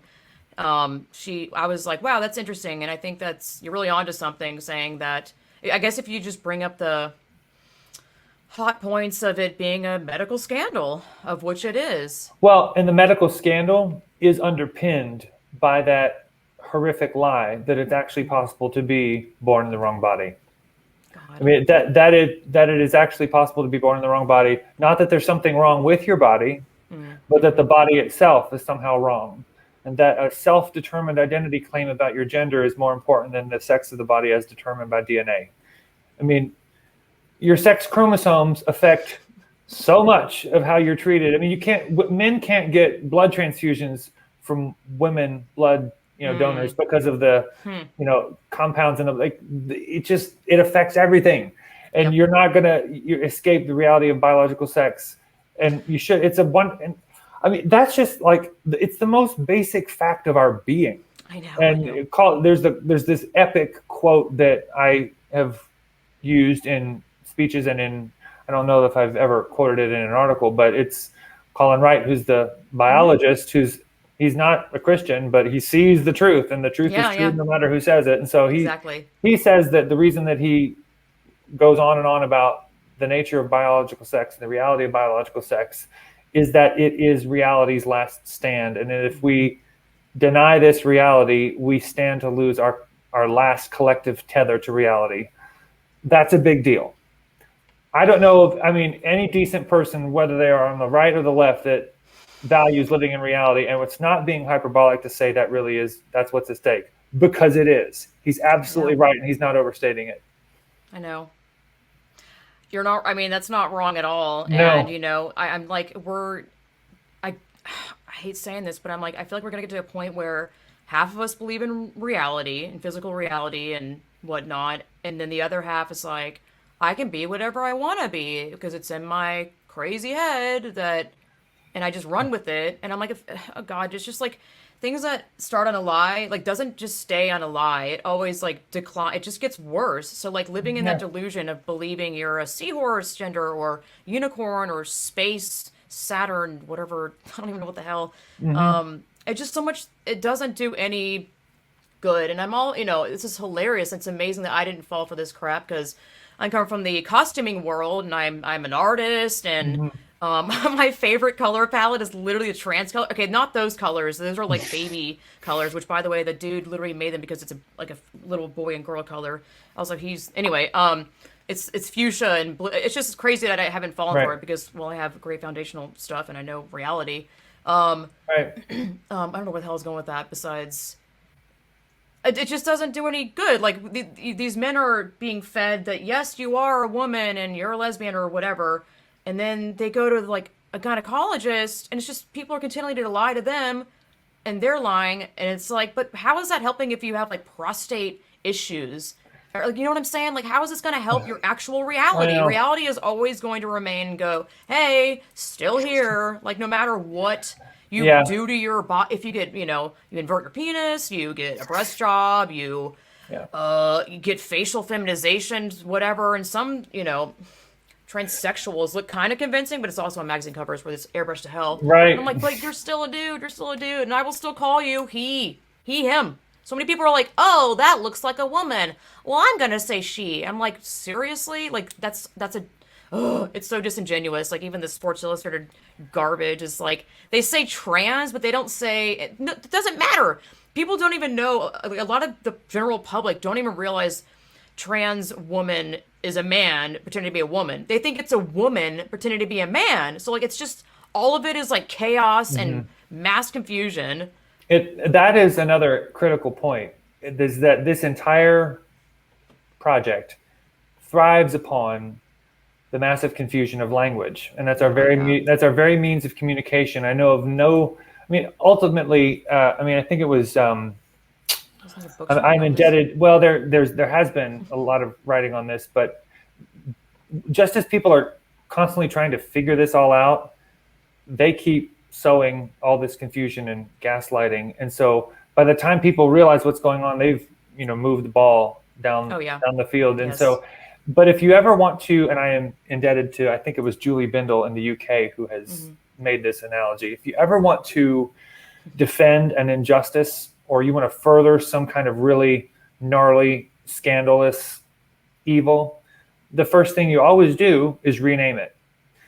I was like, wow, that's interesting. And I think you're really onto something, saying that, I guess if you just bring up the hot points of it being a medical scandal, of which it is. Well, and the medical scandal is underpinned by that horrific lie that it's actually possible to be born in the wrong body. God. I mean, that it is actually possible to be born in the wrong body. Not that there's something wrong with your body, but that the body itself is somehow wrong. And that a self-determined identity claim about your gender is more important than the sex of the body as determined by DNA. I mean, your sex chromosomes affect so much of how you're treated. I mean, men can't get blood transfusions from women blood, donors because of the, compounds in it affects everything. And you're not going to escape the reality of biological sex. And you should, that's just like, it's the most basic fact of our being. I know. And there's this epic quote that I have used in speeches and I don't know if I've ever quoted it in an article, but it's Colin Wright, who's the biologist, he's not a Christian, but he sees the truth, and the truth is true no matter who says it. And so he says that the reason that he goes on and on about the nature of biological sex and the reality of biological sex is that it is reality's last stand. And if we deny this reality, we stand to lose our last collective tether to reality. That's a big deal. I don't know any decent person, whether they are on the right or the left, that values living in reality, and it's not being hyperbolic to say that's what's at stake, because it is. He's absolutely right, and he's not overstating it. I know. You're not, that's not wrong at all. No. And, I'm like, I hate saying this, but I'm like, I feel like we're going to get to a point where half of us believe in reality and physical reality and whatnot, and then the other half is like, I can be whatever I want to be because it's in my crazy head and I just run with it. And I'm like, oh God, it's just like things that start on a lie, like doesn't just stay on a lie. It always like decline. It just gets worse. So like living in that delusion of believing you're a seahorse gender or unicorn or space, Saturn, whatever. I don't even know what the hell. It just so much, it doesn't do any good. And I'm all, this is hilarious. It's amazing that I didn't fall for this crap because I come from the costuming world, and I'm an artist, and my favorite color palette is literally a trans color. Okay, not those colors; those are like baby colors. Which, by the way, the dude literally made them because it's like a little boy and girl color. Also, anyway. It's fuchsia and blue. It's just crazy that I haven't fallen for it because I have great foundational stuff and I know reality. I don't know where the hell I was going with that. Besides, it just doesn't do any good. Like these men are being fed that yes, you are a woman and you're a lesbian or whatever, and then they go to like a gynecologist, and it's just people are continuing to lie to them, and they're lying, and it's like, but how is that helping if you have like prostate issues? Or, like, you know what I'm saying? Like, how is this going to help your actual reality? Reality is always going to remain and go, hey, still here. Like, no matter what you do to your body, if you get, you invert your penis, you get a breast job, you get facial feminization, whatever, and some, transsexuals look kind of convincing, but it's also on magazine covers where it's airbrushed to hell. Right. And I'm like, but you're still a dude, and I will still call you he, him. So many people are like, oh, that looks like a woman. Well, I'm going to say she. I'm like, seriously? Like, it's so disingenuous. Like, even the Sports Illustrated garbage is like, they say trans, but they don't say, it doesn't matter. People don't even know, a lot of the general public don't even realize trans woman is a man pretending to be a woman. They think it's a woman pretending to be a man. So, like, it's just, all of it is like chaos and mass confusion. That is another critical point, is that this entire project thrives upon the massive confusion of language, and that's our very means of communication. I know of no. I mean, ultimately, I think it was. I'm indebted. Well, there has been a lot of writing on this, but just as people are constantly trying to figure this all out, they keep sowing all this confusion and gaslighting, and so by the time people realize what's going on, they've moved the ball down the field. And so, but if you ever want to, and I am indebted to, I think it was Julie Bindel in the UK who has made this analogy. If you ever want to defend an injustice, or you want to further some kind of really gnarly, scandalous evil, the first thing you always do is rename it.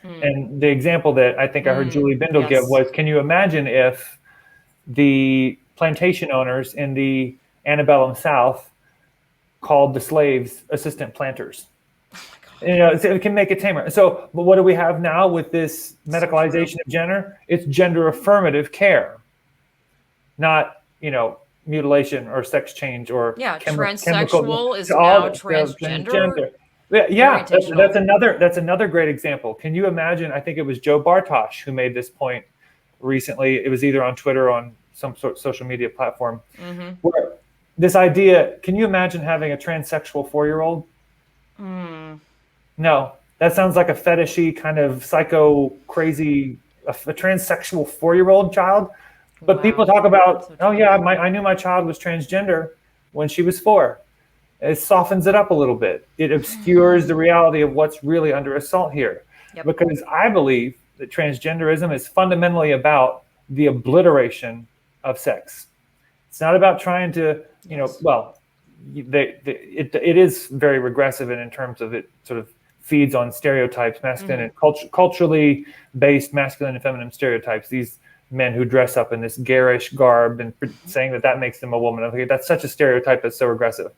And the example that I think I heard Julie Bindel give was, can you imagine if the plantation owners in the antebellum South called the slaves assistant planters? So it can make it tamer. So, but what do we have now with this medicalization of gender? It's gender affirmative care, not, mutilation or sex change or transsexual is now transgender. Yeah, that's another great example. Can you imagine? I think it was Joe Bartosh who made this point recently. It was either on Twitter or on some sort of social media platform. Where this idea, can you imagine having a transsexual 4-year-old? No, that sounds like a fetishy kind of psycho crazy, a transsexual 4-year-old child. But people talk about, I knew my child was transgender when she was 4. It softens it up a little bit. It obscures the reality of what's really under assault here. Because I believe that transgenderism is fundamentally about the obliteration of sex. It's not about trying to, it is very regressive, and in terms of it sort of feeds on stereotypes, masculine and culturally based masculine and feminine stereotypes. These men who dress up in this garish garb and saying that makes them a woman. Okay, that's such a stereotype that's so regressive.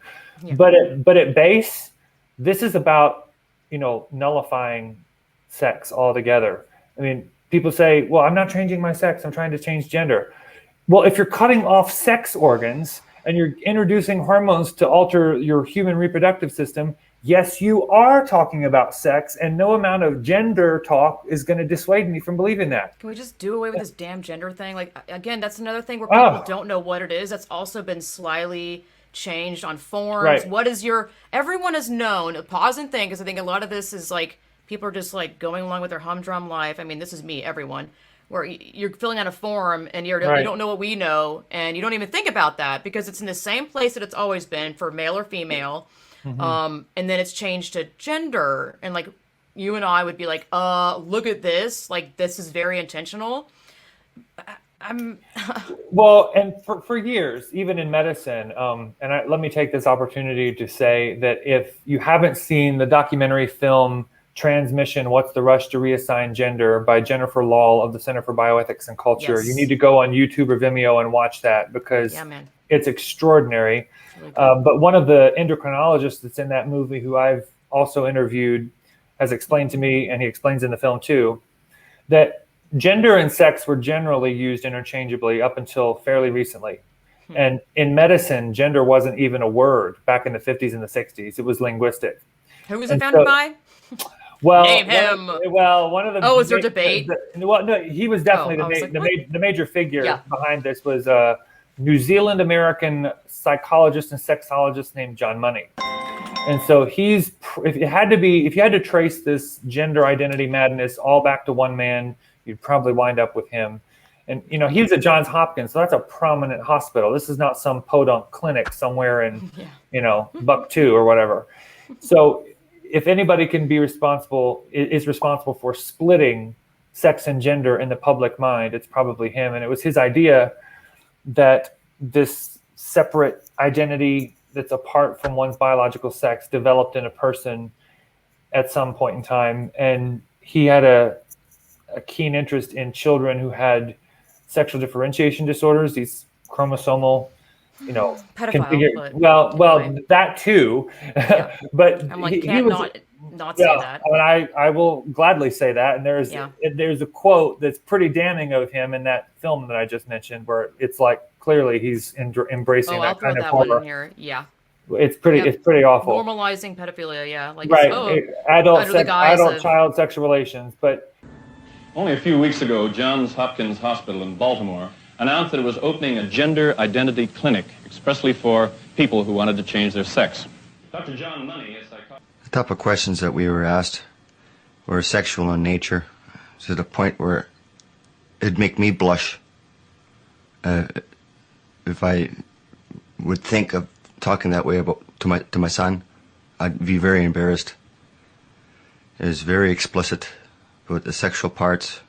But at base, this is about, nullifying sex altogether. I mean, people say, well, I'm not changing my sex, I'm trying to change gender. Well, if you're cutting off sex organs and you're introducing hormones to alter your human reproductive system, yes, you are talking about sex, and no amount of gender talk is going to dissuade me from believing that. Can we just do away with this damn gender thing? Like, again, that's another thing where people don't know what it is. That's also been slyly changed on forums. Right. What is everyone has known, pause and think, because I think a lot of this is like, people are just like going along with their humdrum life. I mean, this is me, everyone, where you're filling out a form and you don't know what we know, and you don't even think about that because it's in the same place that it's always been for male or female. And then it's changed to gender, and like you and I would be like, look at this, like this is very intentional. Well, and for years, even in medicine, let me take this opportunity to say that if you haven't seen the documentary film Transmission, What's the Rush to Reassign Gender by Jennifer Lahl of the Center for Bioethics and Culture, you need to go on YouTube or Vimeo and watch that, because it's extraordinary. Really but one of the endocrinologists that's in that movie, who I've also interviewed, has explained to me, and he explains in the film too, that gender and sex were generally used interchangeably up until fairly recently. And in medicine, gender wasn't even a word back in the 50s and the 60s. It was linguistic. Who was it founded by? Well, Name him. One of the. Oh, is there debate? Well, no, he was definitely the major figure behind this was a New Zealand American psychologist and sexologist named John Money. And so if you had to trace this gender identity madness all back to one man, you'd probably wind up with him. And, he was at Johns Hopkins, so that's a prominent hospital. This is not some podunk clinic somewhere in, Buck2 or whatever. So if anybody can be responsible for splitting sex and gender in the public mind, it's probably him. And it was his idea that this separate identity that's apart from one's biological sex developed in a person at some point in time. And he had a keen interest in children who had sexual differentiation disorders, these chromosomal, pedophile, well, that too. Yeah. But I'm like, he was not say that. And I will gladly say that. And there's a quote that's pretty damning of him in that film that I just mentioned, where it's like clearly he's embracing that kind of horror. One in here. Yeah. It's pretty awful. Normalizing pedophilia, yeah. Like, right. Adult child sexual relations. But only a few weeks ago, Johns Hopkins Hospital in Baltimore announced that it was opening a gender identity clinic expressly for people who wanted to change their sex. Dr. John Money, a psychologist. The type of questions that we were asked were sexual in nature, to the point where it'd make me blush if I would think of talking that way to my son. I'd be very embarrassed. It was very explicit with the sexual parts.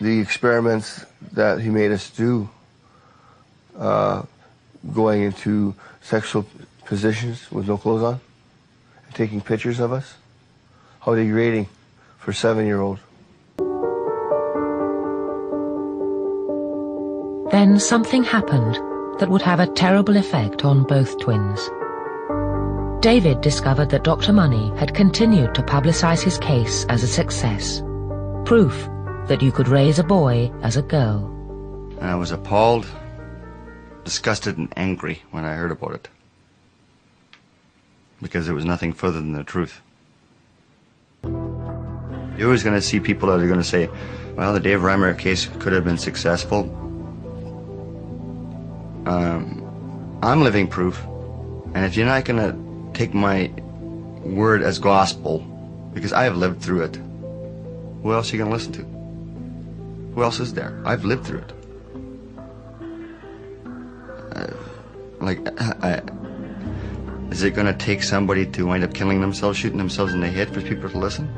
The experiments that he made us do, going into sexual positions with no clothes on, and taking pictures of us, how degrading for a 7-year-old. Then something happened that would have a terrible effect on both twins. David discovered that Dr. Money had continued to publicize his case as a success. Proof that you could raise a boy as a girl. I was appalled, disgusted, and angry when I heard about it, because it was nothing further than the truth. You're always going to see people that are going to say, well, the Dave Reimer case could have been successful. I'm living proof, and if you're not going to take my word as gospel, because I have lived through it, who else are you going to listen to? Who else is there? I've lived through it. Is it going to take somebody to wind up killing themselves, shooting themselves in the head for people to listen?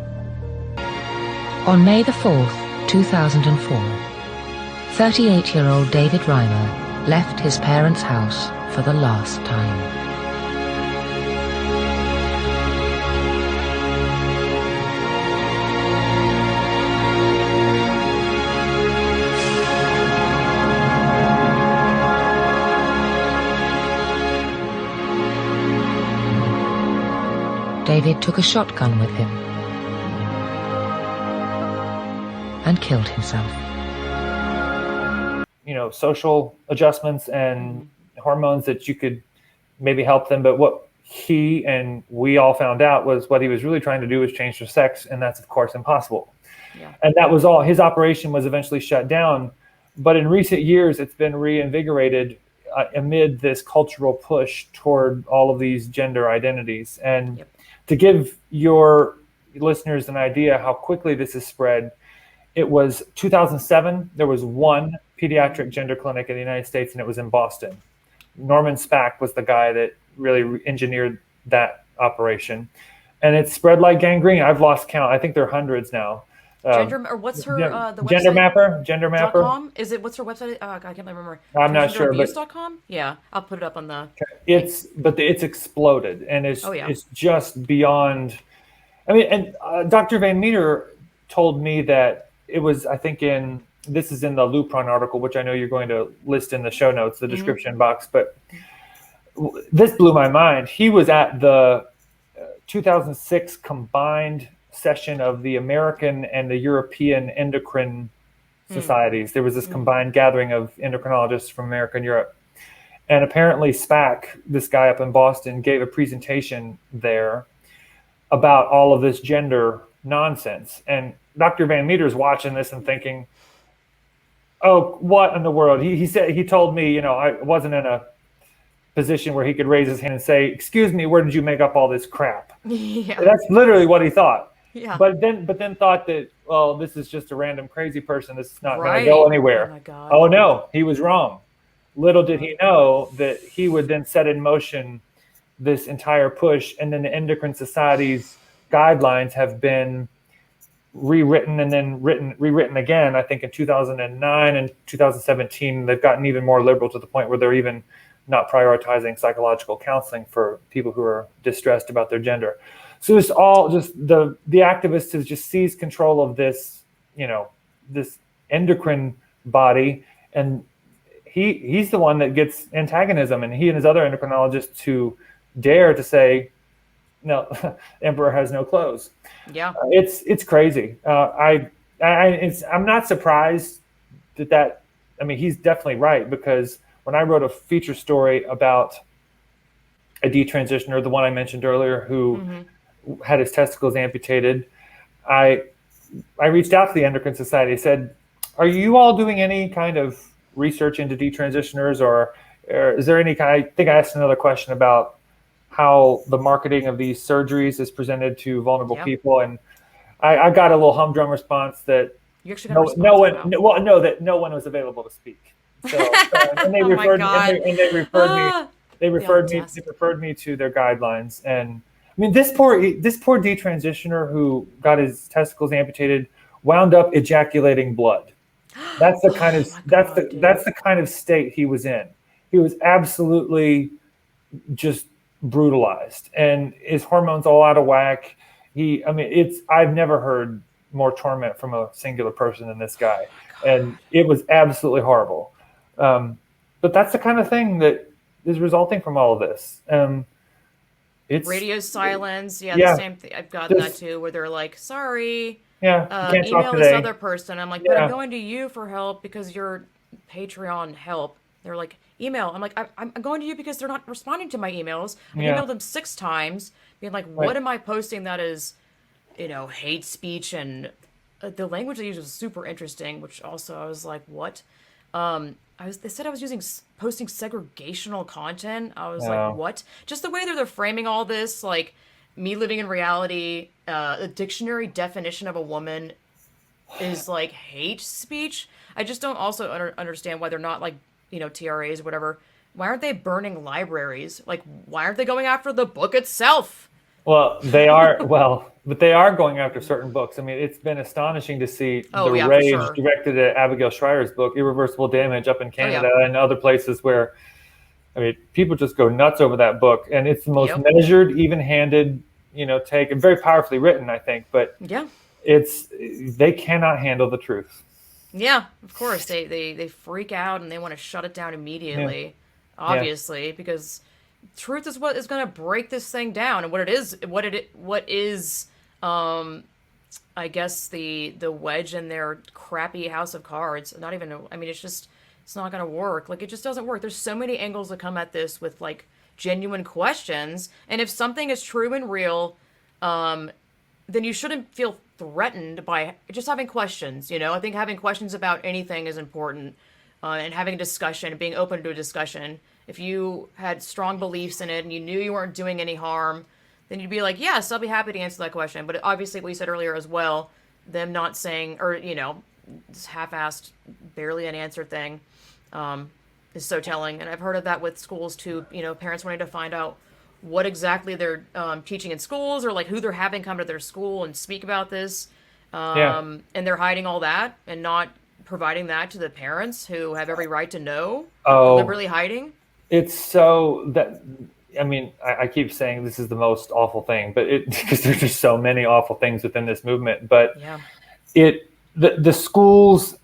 On May the 4th, 2004, 38-year-old David Reimer left his parents' house for the last time. David took a shotgun with him and killed himself. Social adjustments and hormones that you could maybe help them. But what he and we all found out was what he was really trying to do was change their sex. And that's, of course, impossible. Yeah. And that was all. His operation was eventually shut down. But in recent years, it's been reinvigorated amid this cultural push toward all of these gender identities. And to give your listeners an idea how quickly this has spread, it was 2007. There was one pediatric gender clinic in the United States, and it was in Boston. Norman Spack was the guy that really engineered that operation. And it spread like gangrene. I've lost count. I think there are hundreds now. What's her the website? Gendermapper. Is it? What's her website? I can't remember. I'm not sure. Genderabuse.com? Yeah, I'll put it up on the. It's exploded, and it's just beyond. I mean, and Dr. Van Meter told me that it was. I think this is in the Lupron article, which I know you're going to list in the show notes, the description box. But this blew my mind. He was at the 2006 combined session of the American and the European Endocrine societies. There was this combined gathering of endocrinologists from America and Europe. And apparently SPAC, this guy up in Boston, gave a presentation there about all of this gender nonsense. And Dr. Van Meter's watching this and thinking, oh, what in the world? He told me, you know, I wasn't in a position where he could raise his hand and say, excuse me, where did you make up all this crap? Yeah. That's literally what he thought. Yeah. But then thought that, well, this is just a random crazy person. This is not going Right. to go anywhere. Oh my God. Oh no, he was wrong. Little did he know that he would then set in motion this entire push, and then the endocrine society's guidelines have been rewritten and then rewritten again. I think in 2009 and 2017, they've gotten even more liberal to the point where they're even not prioritizing psychological counseling for people who are distressed about their gender. So it's all just the activist has just seized control of this, you know, this endocrine body, and he's the one that gets antagonism, and he and his other endocrinologists who dare to say, no, emperor has no clothes. Yeah, it's crazy. I'm not surprised that. I mean, he's definitely right, because when I wrote a feature story about a detransitioner, the one I mentioned earlier, who had his testicles amputated, I reached out to the Endocrine Society. I said, "Are you all doing any kind of research into detransitioners, or is there any kind?" I think I asked another question about how the marketing of these surgeries is presented to vulnerable people, and I got a little humdrum response that you actually got no one was available to speak. So, and they referred me to their guidelines. And I mean, this poor detransitioner who got his testicles amputated wound up ejaculating blood. That's the kind of that's the kind of state he was in. He was absolutely just brutalized, and his hormones all out of whack. I've never heard more torment from a singular person than this guy, and it was absolutely horrible. But that's the kind of thing that is resulting from all of this. It's radio silence. The same thing. I've gotten that too, where they're like, "Sorry, can't email talk this today." other person." I'm like, "But I'm going to you for help because you're Patreon help." They're like, "Email." I'm like, "I'm going to you because they're not responding to my emails. I emailed them 6 times, being like, what am I posting that is, you know, hate speech?" And the language they use was super interesting, which also I was like, what? They said I was posting segregational content. I was like, what? Just the way they're framing all this, like me living in reality, the dictionary definition of a woman is like hate speech. I just don't also understand why they're not like, you know, TRAs or whatever. Why aren't they burning libraries? Like, why aren't they going after the book itself? Well, they are. But they are going after certain books. I mean, it's been astonishing to see the rage directed at Abigail Schreier's book, Irreversible Damage, up in Canada and other places where, I mean, people just go nuts over that book. And it's the most measured, even-handed, you know, take, and very powerfully written, I think. But they cannot handle the truth. Yeah, of course. They freak out and they want to shut it down immediately, obviously, because truth is what is going to break this thing down. And what is I guess the wedge in their crappy house of cards. Not even, I mean, it's not going to work. Like, it just doesn't work. There's so many angles to come at this with like genuine questions. And if something is true and real, then you shouldn't feel threatened by just having questions. You know, I think having questions about anything is important, and having a discussion, being open to a discussion. If you had strong beliefs in it and you knew you weren't doing any harm, then you'd be like, yes, I'll be happy to answer that question. But obviously, what you said earlier as well, them not saying, or, you know, this half-assed, barely unanswered thing is so telling. And I've heard of that with schools too, you know, parents wanting to find out what exactly they're teaching in schools, or like who they're having come to their school and speak about this. And they're hiding all that and not providing that to the parents who have every right to know, deliberately hiding. It's so that, I mean, I keep saying this is the most awful thing, but because there's just so many awful things within this movement. But the schools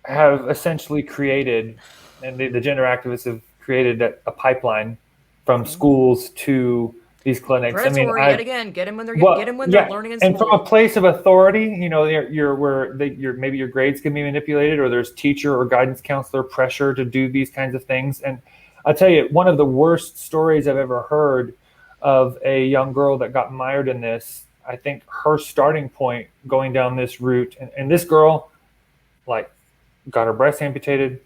have essentially created, and the gender activists have created a pipeline from schools to these clinics. I mean, Predatory yet again. Get them when they're well, get them when yeah, they're learning in and from a school. place of authority, you know, you're maybe your grades can be manipulated, or there's teacher or guidance counselor pressure to do these kinds of things. And I'll tell you, one of the worst stories I've ever heard of a young girl that got mired in this. I think her starting point going down this route, and this girl, like, got her breast amputated,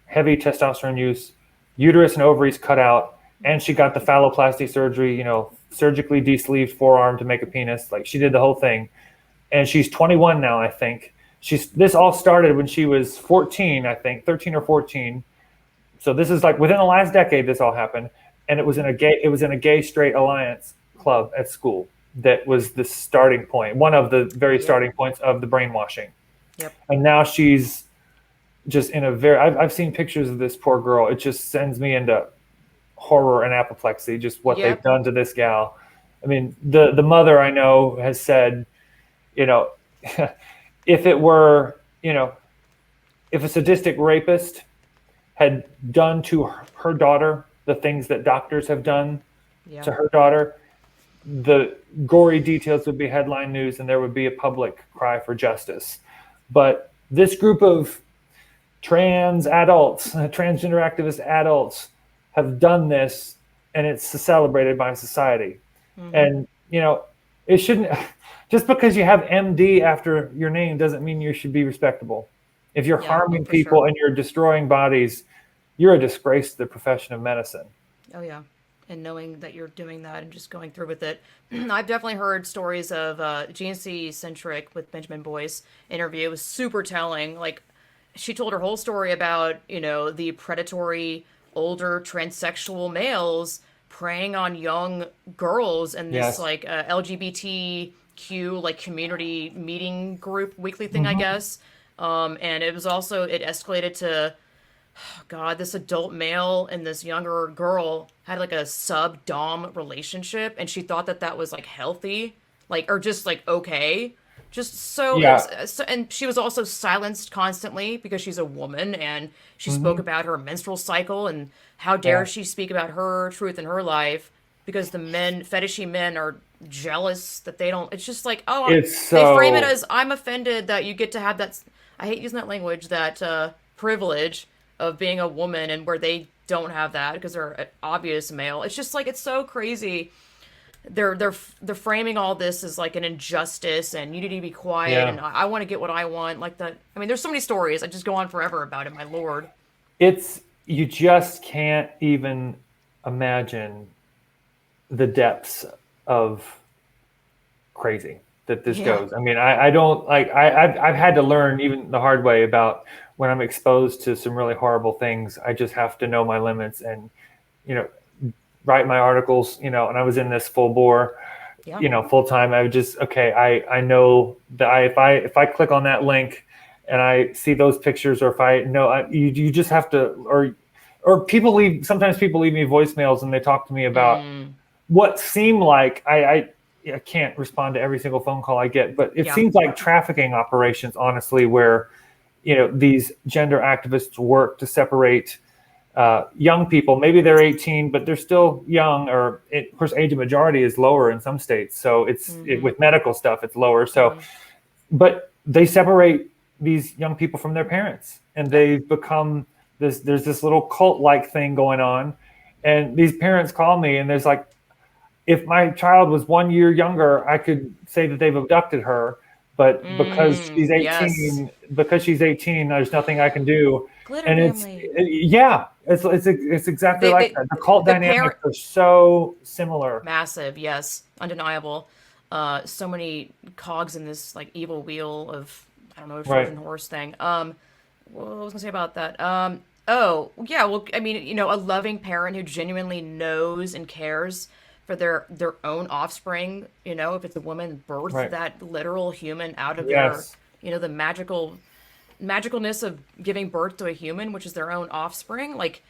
heavy testosterone use, uterus and ovaries cut out, and she got the phalloplasty surgery, you know, surgically de-sleeved forearm to make a penis. Like, she did the whole thing. And she's 21 now, I think. This all started when she was 14, I think, 13 or 14. So this is like within the last decade this all happened. And it was in a gay straight alliance club at school. That was the starting point, one of the very starting points of the brainwashing. Yep. And now she's just in a very, I've seen pictures of this poor girl. It just sends me into horror and apoplexy, just what they've done to this gal. I mean, the mother I know has said, you know, if it were, you know, if a sadistic rapist had done to her daughter the things that doctors have done to her daughter, the gory details would be headline news and there would be a public cry for justice. But this group of trans adults, transgender activist adults, have done this, and it's celebrated by society. Mm-hmm. And, you know, it shouldn't, just because you have MD after your name doesn't mean you should be respectable. If you're harming people and you're destroying bodies, you're a disgrace to the profession of medicine. Oh, yeah. And knowing that you're doing that and just going through with it. I've definitely heard stories of GNC Centric with Benjamin Boyce interview. It was super telling. Like, she told her whole story about, you know, the predatory older transsexual males preying on young girls and this like LGBTQ like community meeting group weekly thing, I guess. And it was also, it escalated to, God, this adult male and this younger girl had like a sub-dom relationship, and she thought that that was like healthy, like, or just like okay. Just so, and she was also silenced constantly because she's a woman, and she spoke about her menstrual cycle, and how dare she speak about her truth in her life because the fetishy men are jealous that they don't. It's just like, oh, they frame it as, I'm offended that you get to have that. I hate using that language, that privilege of being a woman, and where they don't have that because they're an obvious male. It's just like, it's so crazy. They're framing all this as like an injustice, and you need to be quiet, and I want to get what I want, like that. I mean, there's so many stories. I just go on forever about it. My Lord, you just can't even imagine the depths of crazy that this goes. I mean, I don't like. I've had to learn even the hard way about when I'm exposed to some really horrible things. I just have to know my limits, and you know, write my articles, you know, and I was in this full bore, you know, full time. I would just, I know that if I click on that link and I see those pictures, or if I know, you just have to, or sometimes people leave me voicemails and they talk to me about what seem like, I can't respond to every single phone call I get, but it seems like trafficking operations, honestly, where, you know, these gender activists work to separate young people. Maybe they're 18, but they're still young, or of course, age of majority is lower in some states. So with medical stuff, it's lower. So, but they separate these young people from their parents, and they've become there's this little cult-like thing going on. And these parents call me, and there's like, if my child was 1 year younger, I could say that they've abducted her. But because she's 18, there's nothing I can do. Glitter and family. It's exactly like that. The cult dynamics are so similar. Massive, yes, undeniable. So many cogs in this like evil wheel of, I don't know, Trojan horse thing. What was I gonna say about that? Oh yeah, well, I mean, you know, a loving parent who genuinely knows and cares for their own offspring, you know, if it's a woman, birth that literal human out of their, you know, the magicalness of giving birth to a human, which is their own offspring. Like,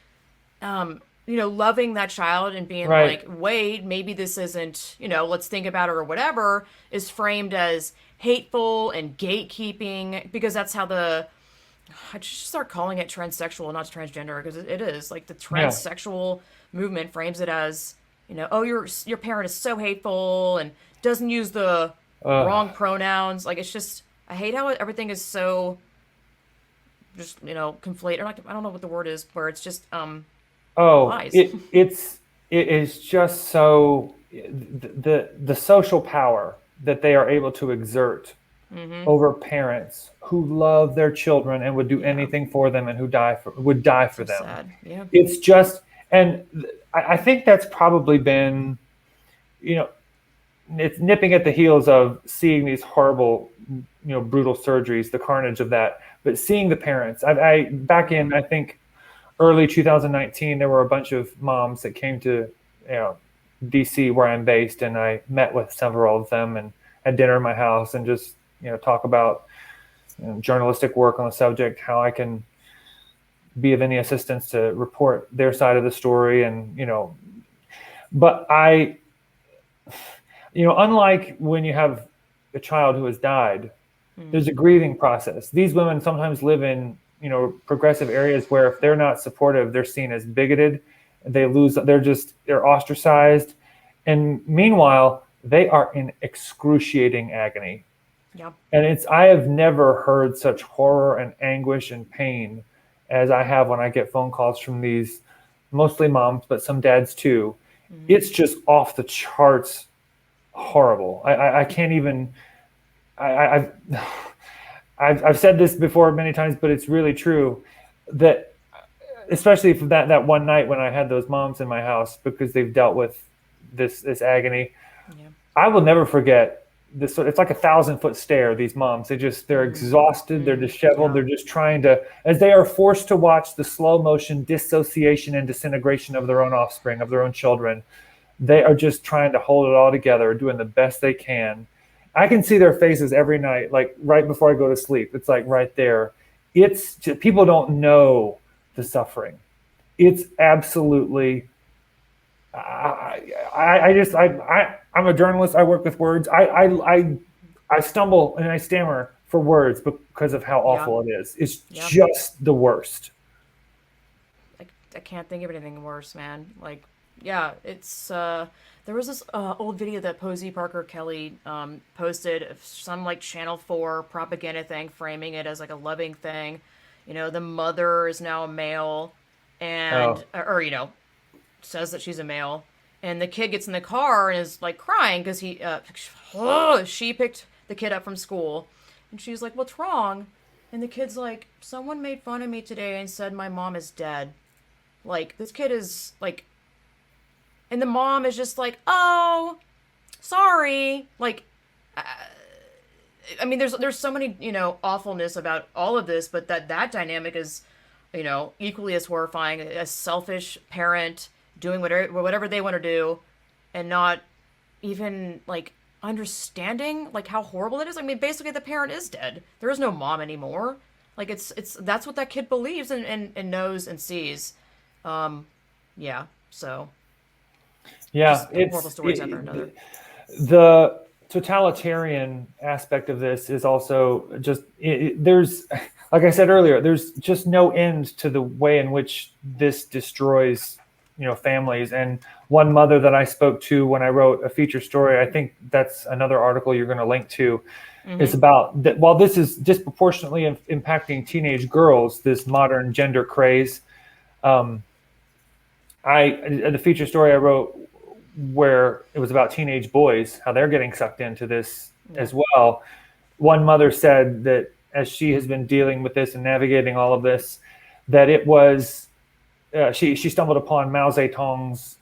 you know, loving that child and being like, wait, maybe this isn't, you know, let's think about it or whatever, is framed as hateful and gatekeeping, because that's how I just start calling it transsexual, not transgender, because it is like the transsexual movement frames it as you know, oh, your parent is so hateful and doesn't use the wrong pronouns. Like, it's just, I hate how everything is so just, you know, conflate, or not, I don't know what the word is, where it's just lies. It is just so the social power that they are able to exert over parents who love their children and would do anything for them and who would die for them. Sad. Yeah. It's just, and I think that's probably been, you know, it's nipping at the heels of seeing these horrible, you know, brutal surgeries, the carnage of that. But seeing the parents, I back in, I think, early 2019, there were a bunch of moms that came to, you know, DC where I'm based, and I met with several of them and had dinner in my house and just, you know, talk about, you know, journalistic work on the subject, how I can be of any assistance to report their side of the story. And, you know, but you know, unlike when you have a child who has died, there's a grieving process. These women sometimes live in, you know, progressive areas where if they're not supportive, they're seen as bigoted. They're ostracized. And meanwhile, they are in excruciating agony. Yep. And I have never heard such horror and anguish and pain as I have when I get phone calls from these, mostly moms, but some dads too. It's just off the charts horrible. I can't even, I've said this before many times, but it's really true that, especially for that one night when I had those moms in my house because they've dealt with this agony. Yeah. I will never forget this. It's like a 1,000-foot stare. These moms, they're exhausted. They're disheveled. Yeah. They're just trying to, as they are forced to watch the slow motion dissociation and disintegration of their own offspring, of their own children. They are just trying to hold it all together, doing the best they can. I can see their faces every night, like right before I go to sleep. It's like right there. It's just, people don't know the suffering. It's absolutely. I'm a journalist. I work with words. I stumble and I stammer for words because of how awful it is. It's just the worst. I can't think of anything worse, man. Like, yeah, it's there was this old video that Posey Parker Kelly posted of some like Channel 4 propaganda thing, framing it as like a loving thing. You know, the mother is now a male, and or you know, says that she's a male, and the kid gets in the car and is like crying because she picked the kid up from school, and she's like, "What's wrong?" And the kid's like, "Someone made fun of me today and said my mom is dead." Like, this kid is like. And the mom is just like, "Oh, sorry." Like, I mean, there's so many, you know, awfulness about all of this, but that dynamic is, you know, equally as horrifying. A selfish parent doing whatever they want to do, and not even like understanding like how horrible it is. I mean, basically, the parent is dead. There is no mom anymore. Like, it's that's what that kid believes and knows and sees. Yeah. So. Yeah, horrible stories after another. The totalitarian aspect of this is also just there's, like I said earlier, there's just no end to the way in which this destroys, you know, families. And one mother that I spoke to when I wrote a feature story, I think that's another article you're going to link to, is about that. While this is disproportionately impacting teenage girls, this modern gender craze. The feature story I wrote, where it was about teenage boys, how they're getting sucked into this as well. One mother said that as she has been dealing with this and navigating all of this, that it was, she stumbled upon Mao Zedong's,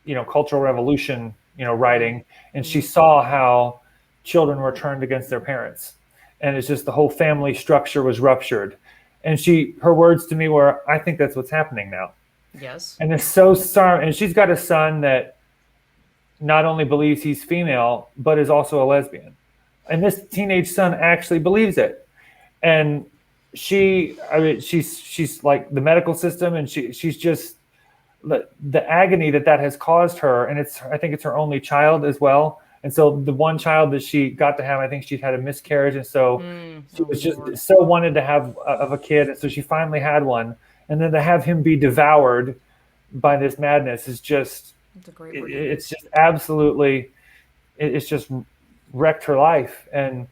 you know, Cultural Revolution, you know, writing, and she saw how children were turned against their parents. And it's just the whole family structure was ruptured. And her words to me were, "I think that's what's happening now." Yes. And it's so sorry. And she's got a son that not only believes he's female, but is also a lesbian. And this teenage son actually believes it. And she's like the medical system, and she's just the agony that has caused her. And I think it's her only child as well. And so the one child that she got to have, I think she'd had a miscarriage. And so she was just so wanted to have a kid. And so she finally had one. And then to have him be devoured by this madness is just, That's a great word to use. It's just absolutely, it's just wrecked her life. And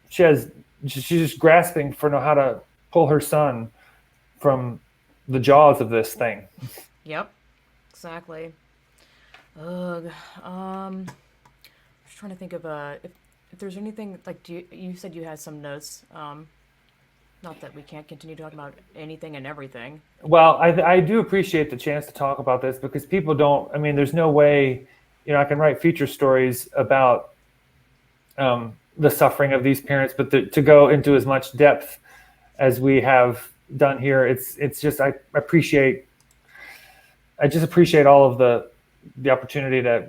she's just grasping for know how to pull her son from the jaws of this thing. Yep, exactly. Ugh. Just trying to think of if there's anything like you said you had some notes. Not that we can't continue talking about anything and everything. Well, I do appreciate the chance to talk about this because people don't. I mean, there's no way, I can write feature stories about the suffering of these parents, but to go into as much depth as we have done here, it's just I just appreciate all of the opportunity to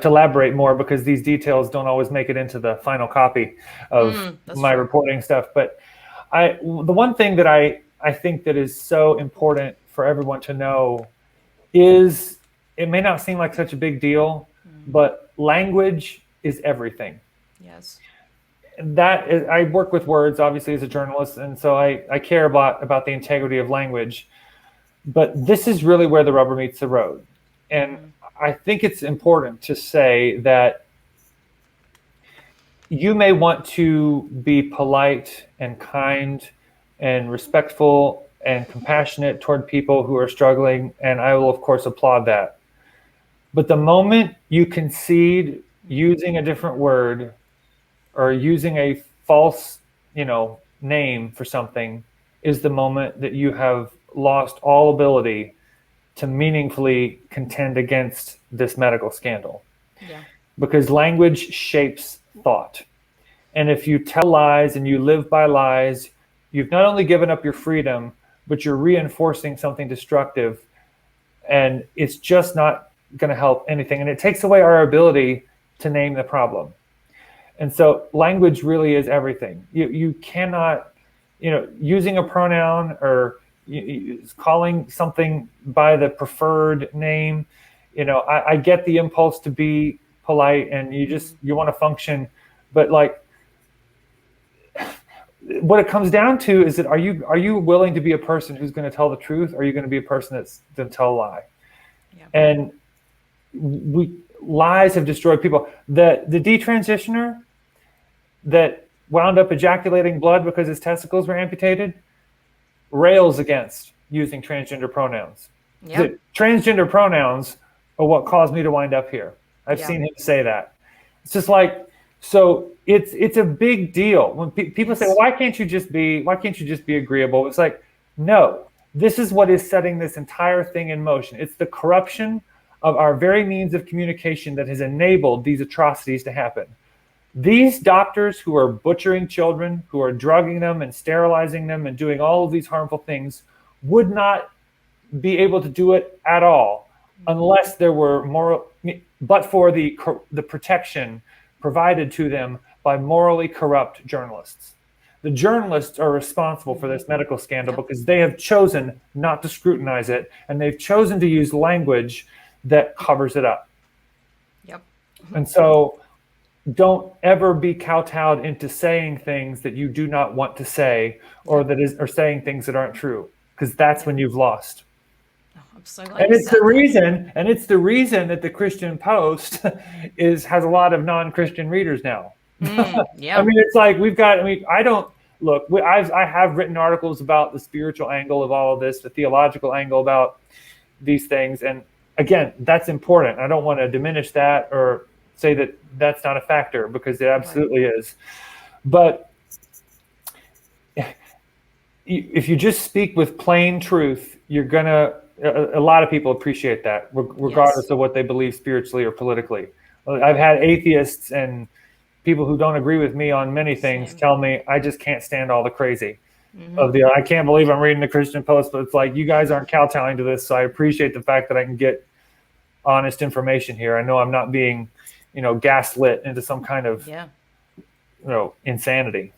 elaborate more, because these details don't always make it into the final copy of my reporting stuff. But the one thing that I think that is so important for everyone to know is, it may not seem like such a big deal, but language is everything. Yes. That is, I work with words, obviously, as a journalist, and so I care about the integrity of language. But this is really where the rubber meets the road. And I think it's important to say that you may want to be polite and kind and respectful and compassionate toward people who are struggling, and I will, of course, applaud that. But the moment you concede using a different word or using a false, name for something, is the moment that you have lost all ability to meaningfully contend against this medical scandal. Yeah. Because language shapes thought. And if you tell lies and you live by lies, you've not only given up your freedom, but you're reinforcing something destructive. And it's just not going to help anything. And it takes away our ability to name the problem. And so language really is everything. You cannot, using a pronoun or calling something by the preferred name. I get the impulse to be polite and you want to function, but like, what it comes down to is that are you willing to be a person who's going to tell the truth, or are you going to be a person that's going to tell a lie? Yeah. And lies have destroyed people. The detransitioner that wound up ejaculating blood because his testicles were amputated rails against using transgender pronouns. Yep. The transgender pronouns are what caused me to wind up here. I've seen him say that. It's just like, so it's a big deal when people say, well, why can't you just be agreeable? It's like, no, this is what is setting this entire thing in motion. It's the corruption of our very means of communication that has enabled these atrocities to happen. These doctors who are butchering children, who are drugging them and sterilizing them and doing all of these harmful things, would not be able to do it at all unless there were but for the protection provided to them by morally corrupt journalists. The journalists are responsible for this medical scandal because they have chosen not to scrutinize it, and they've chosen to use language that covers it up. Yep. And so don't ever be kowtowed into saying things that you do not want to say, or saying things that aren't true, because that's when you've lost. I'm so glad And it's the reason that the Christian Post has a lot of non-Christian readers now. Yeah. I mean, it's like I have written articles about the spiritual angle of all of this, the theological angle about these things, and again, that's important. I don't want to diminish that or say that that's not a factor, because it absolutely is. But if you just speak with plain truth, a lot of people appreciate that, regardless of what they believe spiritually or politically. I've had atheists and people who don't agree with me on many things tell me I just can't stand all the crazy. I can't believe I'm reading the Christian Post, but it's like, you guys aren't kowtowing to this, so I appreciate the fact that I can get honest information here. I know I'm not being gaslit into some kind of insanity.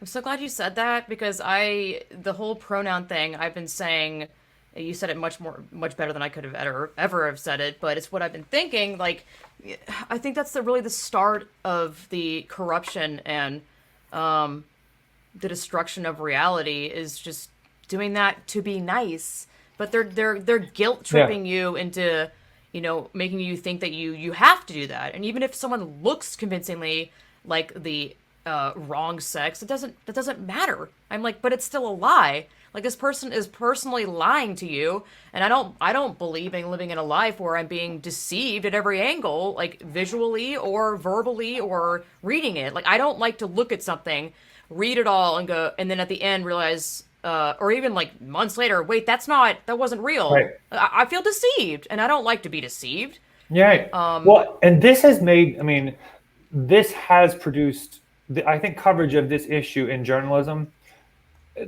I'm so glad you said that, because the whole pronoun thing, I've been saying, you said it much better than I could have ever have said it, but it's what I've been thinking. Like, I think that's really the start of the corruption and the destruction of reality, is just doing that to be nice, but they're guilt tripping you into, you know, making you think that you have to do that. And even if someone looks convincingly like the wrong sex, that doesn't matter. I'm like, but it's still a lie. Like, this person is personally lying to you, and I don't believe in living in a life where I'm being deceived at every angle, like visually or verbally or reading it. Like, I don't like to look at something, read it all, and go, and then at the end realize, or even like months later, wait, that wasn't real. Right. I feel deceived, and I don't like to be deceived. Yeah. Well, and this has made, I mean, this has produced, I think, coverage of this issue in journalism.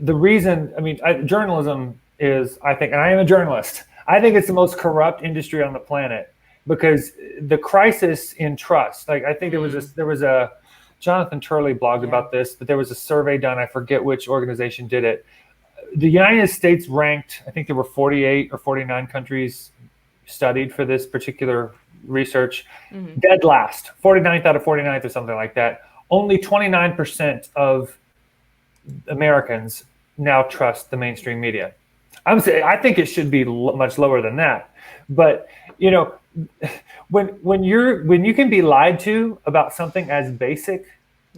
The reason, I mean, journalism is, I think, and I am a journalist, I think it's the most corrupt industry on the planet, because the crisis in trust, like, I think there was a Jonathan Turley blogged about this, but there was a survey done, I forget which organization did it. The United States ranked, I think there were 48 or 49 countries studied for this particular research, dead last, 49th out of 49th or something like that. Only 29% of Americans now trust the mainstream media. I think it should be much lower than that. But, you know, when you can be lied to about something as basic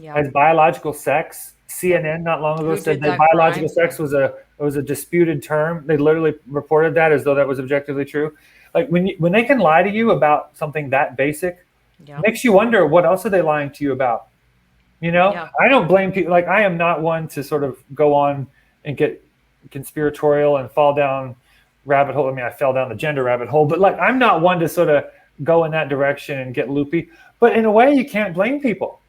as biological sex, CNN not long ago said that biological sex was a disputed term. They literally reported that as though that was objectively true. Like, when they can lie to you about something that basic, it makes you wonder, what else are they lying to you about? You know, I don't blame people. Like, I am not one to sort of go on and get conspiratorial and fall down rabbit hole. I mean, I fell down the gender rabbit hole, but like, I'm not one to sort of go in that direction and get loopy. But in a way, you can't blame people,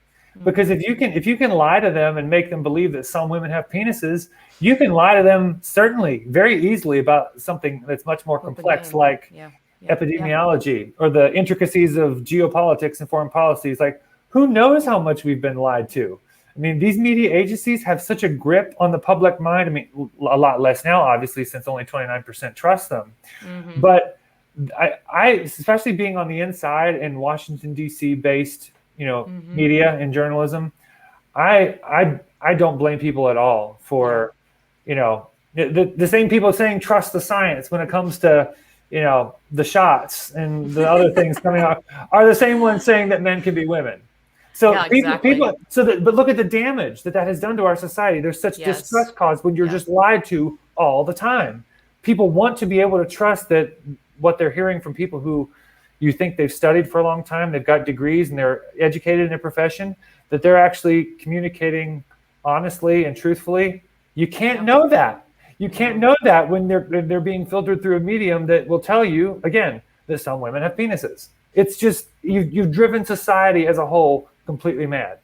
because if you can lie to them and make them believe that some women have penises, you can lie to them certainly very easily about something that's much more complex, like epidemiology or the intricacies of geopolitics and foreign policies. Like, who knows how much we've been lied to? I mean, these media agencies have such a grip on the public mind. I mean, a lot less now, obviously, since only 29% trust them. But I, especially being on the inside in Washington, D.C. based, you know, media and journalism, I don't blame people at all for, you know, the same people saying trust the science when it comes to, you know, the shots and the other things coming out are the same ones saying that men can be women. So people, but look at the damage that has done to our society. There's such distrust caused when you're just lied to all the time. People want to be able to trust that what they're hearing from people who you think they've studied for a long time, they've got degrees and they're educated in their profession, that they're actually communicating honestly and truthfully. You can't know that. You can't know that when they're being filtered through a medium that will tell you, again, that some women have penises. It's just, you've driven society as a whole completely mad.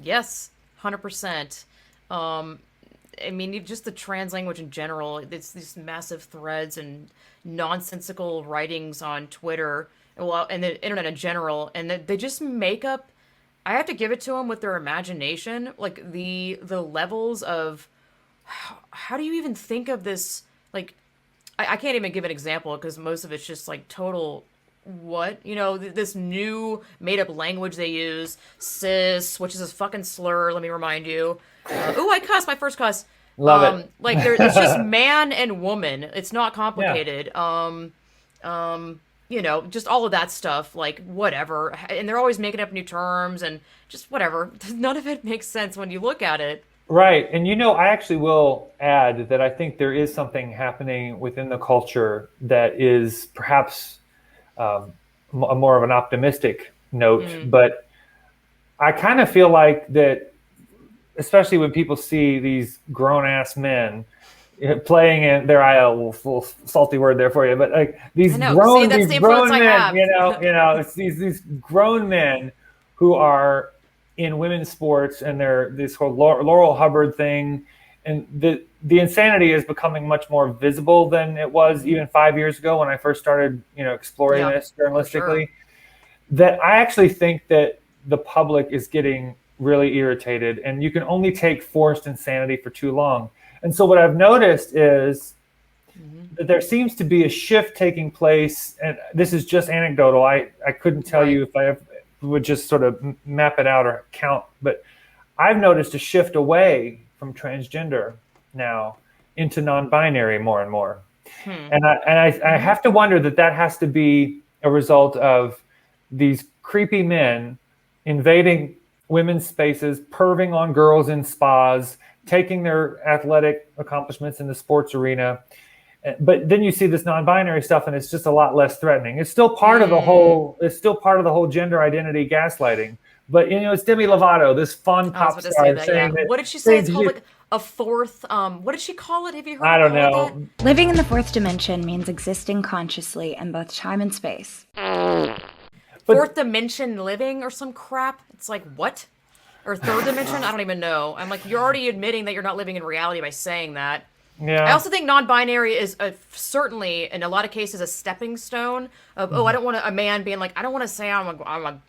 Yes, 100%. I mean, just the trans language in general, it's these massive threads and nonsensical writings on Twitter, and the internet in general, and they just make up, I have to give it to them with their imagination, like the levels of, how do you even think of this? Like, I can't even give an example because most of it's just like total, what? You know, this new made-up language they use, cis, which is a fucking slur, let me remind you. Ooh, I cuss, my first cuss. Love it. Like, it's just man and woman. It's not complicated. You know, just all of that stuff, like, whatever. And they're always making up new terms and just whatever. None of it makes sense when you look at it. Right. And, you know, I actually will add that I think there is something happening within the culture that is perhaps more of an optimistic note. But I kind of feel like that, especially when people see these grown-ass men playing in their full salty word there for you, but like these grown men, it's these grown men who are in women's sports, and they're this whole Laurel Hubbard thing, and the insanity is becoming much more visible than it was even 5 years ago when I first started, you know, exploring this journalistically. That I actually think that the public is getting really irritated, and you can only take forced insanity for too long. And so what I've noticed is that there seems to be a shift taking place, and this is just anecdotal. I couldn't tell you if I would just sort of map it out or count, but I've noticed a shift away from transgender now into non-binary more and more. And I have to wonder that has to be a result of these creepy men invading women's spaces, perving on girls in spas, taking their athletic accomplishments in the sports arena. But then you see this non-binary stuff, and it's just a lot less threatening. It's still part of the whole. It's still part of the whole gender identity gaslighting. But it's Demi Lovato, this fun pop star, saying that. What did she say? It's called like a fourth. What did she call it? Have you heard? I don't know. Living in the fourth dimension means existing consciously in both time and space. Fourth dimension living or some crap. It's like what? Or third dimension? I don't even know. I'm like, you're already admitting that you're not living in reality by saying that. Yeah. I also think non-binary is certainly, in a lot of cases, a stepping stone of, I don't want a man being like, I don't want to say I'm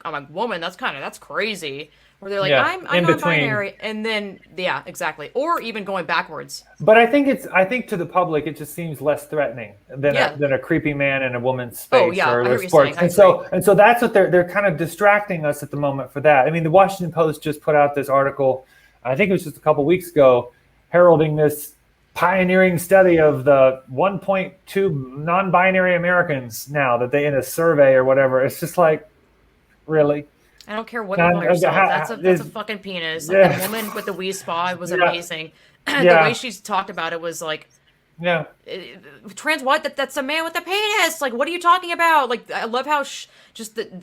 a woman. That's crazy. Where they're like, I'm non-binary, and then exactly, or even going backwards. But I think to the public it just seems less threatening than a creepy man in a woman's space or their sports. And so that's what they're kind of distracting us at the moment for that. I mean, the Washington Post just put out this article, I think it was just a couple weeks ago, heralding this pioneering study of the 1.2 non-binary Americans now that they in a survey or whatever. It's just like, really? I don't care what you call yourself. That's a fucking penis. Like, that woman with the Wii Spa was amazing. The way she's talked about it was like, trans what? That's a man with a penis. Like, what are you talking about? Like, I love how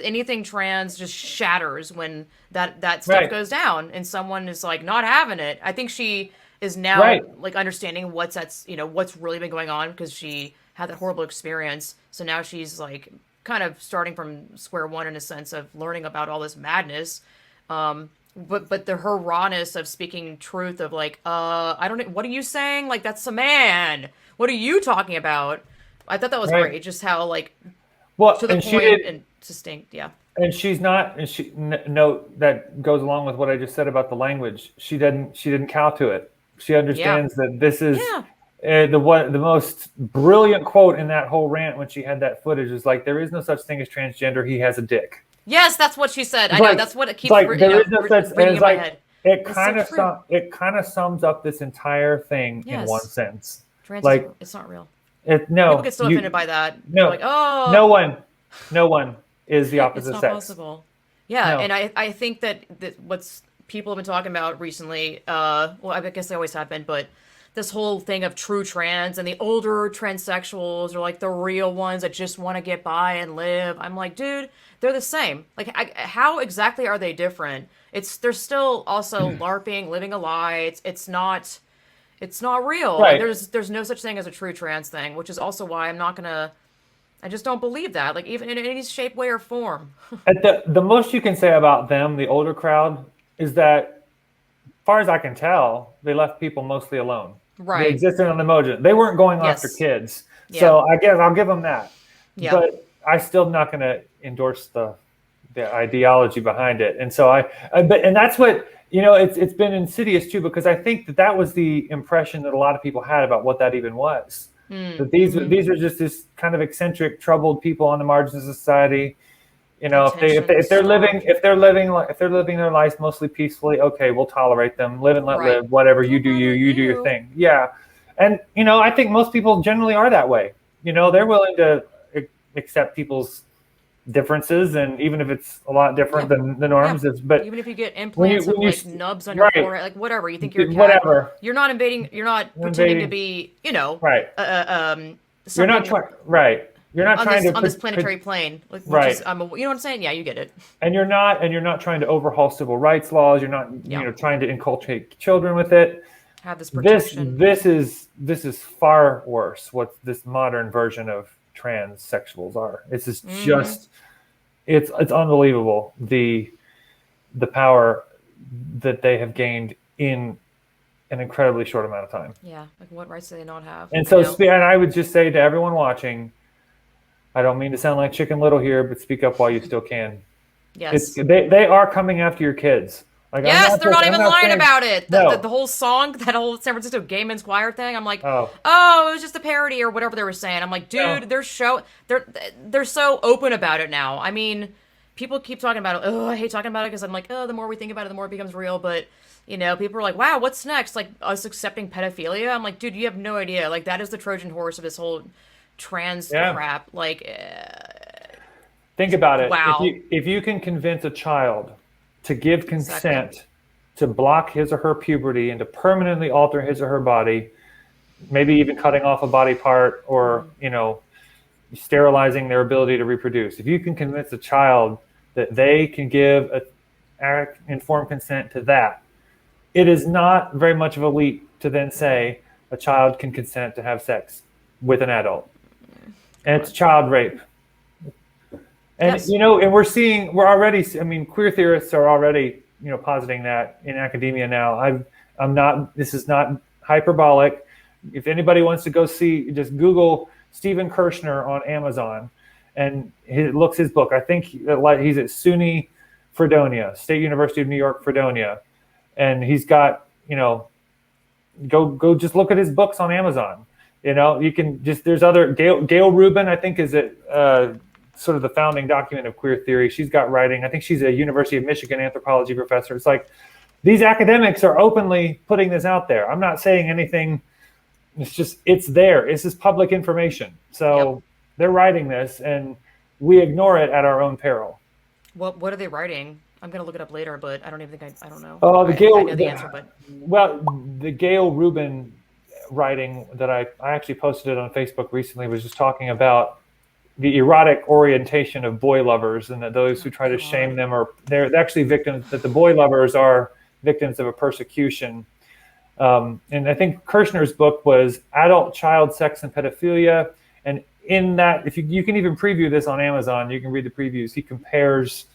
anything trans just shatters when that stuff goes down and someone is like not having it. I think she is now like understanding what's really been going on because she had that horrible experience. So now she's like kind of starting from square one in a sense of learning about all this madness. But her rawness of speaking truth of like, I don't know, what are you saying? Like, that's a man. What are you talking about? I thought that was great. Just how like, to the point and distinct. Yeah. And she's not, and note that goes along with what I just said about the language. She didn't cow to it. She understands that this is the most brilliant quote in that whole rant when she had that footage is like, there is no such thing as transgender. He has a dick. Yes, that's what she said. I know that's what it keeps ringing in my head. It kind of sums up this entire thing in one sentence. Like, it's not real. People get so offended by that. No, like, oh, no one is the opposite it's not sex. Possible. Yeah, and I think that what's people have been talking about recently, well, I guess they always have been, but this whole thing of true trans and the older transsexuals are like the real ones that just want to get by and live. I'm like, dude, they're the same. Like, how exactly are they different? They're still also LARPing, living a lie. It's not real. Right. There's no such thing as a true trans thing, which is also why I just don't believe that, like, even in any shape, way, or form. The most you can say about them, the older crowd, is that, as far as I can tell, they left people mostly alone. Right. They existed on the margin. They weren't going after kids. Yeah. So I guess I'll give them that. Yeah. But I'm still not going to endorse the ideology behind it. And so and that's what, it's been insidious too, because I think that was the impression that a lot of people had about what that even was. That these are just this kind of eccentric, troubled people on the margins of society. If they're living their lives mostly peacefully, okay, we'll tolerate them. Live and let live. Whatever, you do you do your thing. Yeah, and I think most people generally are that way. They're willing to accept people's differences, and even if it's a lot different than the norms, but even if you get implants of like nubs on your forehead, like whatever, you think you're a cat, whatever. You're not pretending to be, You're not trying, You're not trying on this planetary plane, which is, you know what I'm saying? Yeah, you get it. And you're not trying to overhaul civil rights laws. You're not, trying to inculcate children with it. Have this protection. This is far worse. What this modern version of transsexuals are. It's just it's unbelievable the power that they have gained in an incredibly short amount of time. Yeah, like what rights do they not have? And so, and I would just say to everyone watching, I don't mean to sound like Chicken Little here, but speak up while you still can. Yes. They are coming after your kids. Like, yes, they're not even lying about it. The whole song, that whole San Francisco Gay Men's Choir thing, I'm like, oh, it was just a parody or whatever they were saying. I'm like, dude, they're so open about it now. I mean, people keep talking about it. Oh, I hate talking about it because I'm like, oh, the more we think about it, the more it becomes real. But, you know, people are like, wow, what's next? Like, us accepting pedophilia? I'm like, dude, you have no idea. Like, that is the Trojan horse of this whole trans crap. Like, think about it. wow. If you can convince a child to give consent to block his or her puberty and to permanently alter his or her body, maybe even cutting off a body part or, you know, sterilizing their ability to reproduce. If you can convince a child that they can give informed consent to that, it is not very much of a leap to then say a child can consent to have sex with an adult. And it's child rape. And, you know, and we're already, I mean, queer theorists are already, you know, positing that in academia now. This is not hyperbolic. If anybody wants to go see, just Google Stephen Kirshner on Amazon, and looks his book. I think he's at SUNY Fredonia, State University of New York, Fredonia, and he's got, you know, go just look at his books on Amazon. You know, you can just, there's other, Gail Rubin, I think, is sort of the founding document of queer theory. She's got writing. I think she's a University of Michigan anthropology professor. It's like these academics are openly putting this out there. I'm not saying anything. It's just, it's there. This is public information. So they're writing this, and we ignore it at our own peril. What are they writing? I'm going to look it up later, but I don't even think I don't know. Oh, I know the answer, but. Well, the Gail Rubin writing that I actually posted it on Facebook recently was just talking about the erotic orientation of boy lovers, and that those who try to shame them they're actually victims, that the boy lovers are victims of a persecution. And I think Kirshner's book was Adult Child Sex and Pedophilia. And in that, if you can even preview this on Amazon, you can read the previews. He compares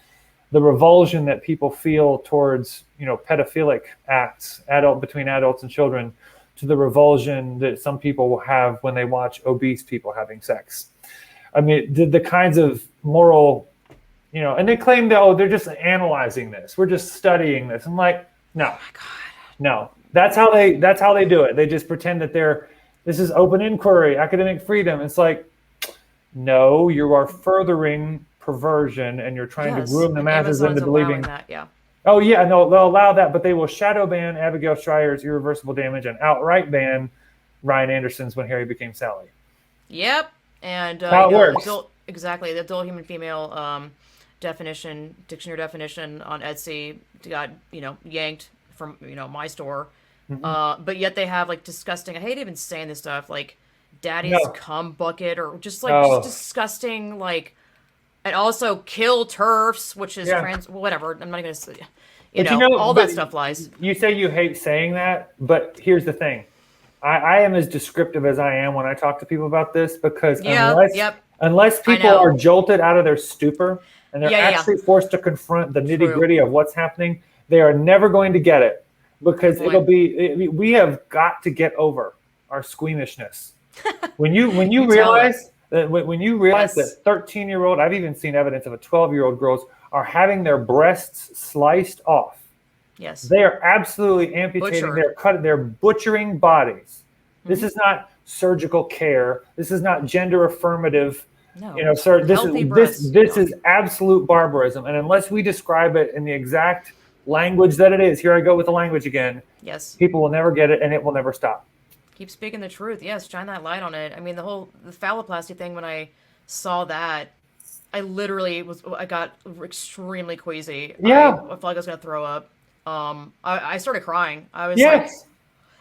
the revulsion that people feel towards, you know, pedophilic acts, between adults and children, to the revulsion that some people will have when they watch obese people having sex. I mean, the kinds of moral, you know, and they claim that, oh, they're just analyzing this. We're just studying this. I'm like, no, oh my God. No. That's how they do it. They just pretend that this is open inquiry, academic freedom. It's like, no, you are furthering perversion, and you're trying to groom the masses into believing that. Yeah. Oh yeah, no, they'll allow that, but they will shadow ban Abigail Schreier's Irreversible Damage and outright ban Ryan Anderson's When Harry Became Sally. Yep, and how it works. The adult human female dictionary definition on Etsy got, you know, yanked from, you know, my store. Mm-hmm. But yet they have like disgusting, I hate even saying this stuff, like daddy's cum bucket, or just like just disgusting, like, and also kill turfs, which is whatever. I'm not gonna say, you know, all that stuff lies. You say you hate saying that, but here's the thing. I am as descriptive as I am when I talk to people about this, because unless people are jolted out of their stupor and they're actually forced to confront the nitty gritty of what's happening, they are never going to get it. Because we have got to get over our squeamishness. When you realize that that 13-year-old, I've even seen evidence of a 12-year-old girls are having their breasts sliced off. Yes. They are absolutely amputating. They're butchering bodies. Mm-hmm. This is not surgical care. This is not gender affirmative. No. You know, sir, this is absolute barbarism. And unless we describe it in the exact language that it is, here I go with the language again. Yes. People will never get it, and it will never stop. Keep speaking the truth. Yes, shine that light on it. I mean, the phalloplasty thing, when I saw that, I got extremely queasy. Yeah. I felt like I was going to throw up. I started crying. I was like,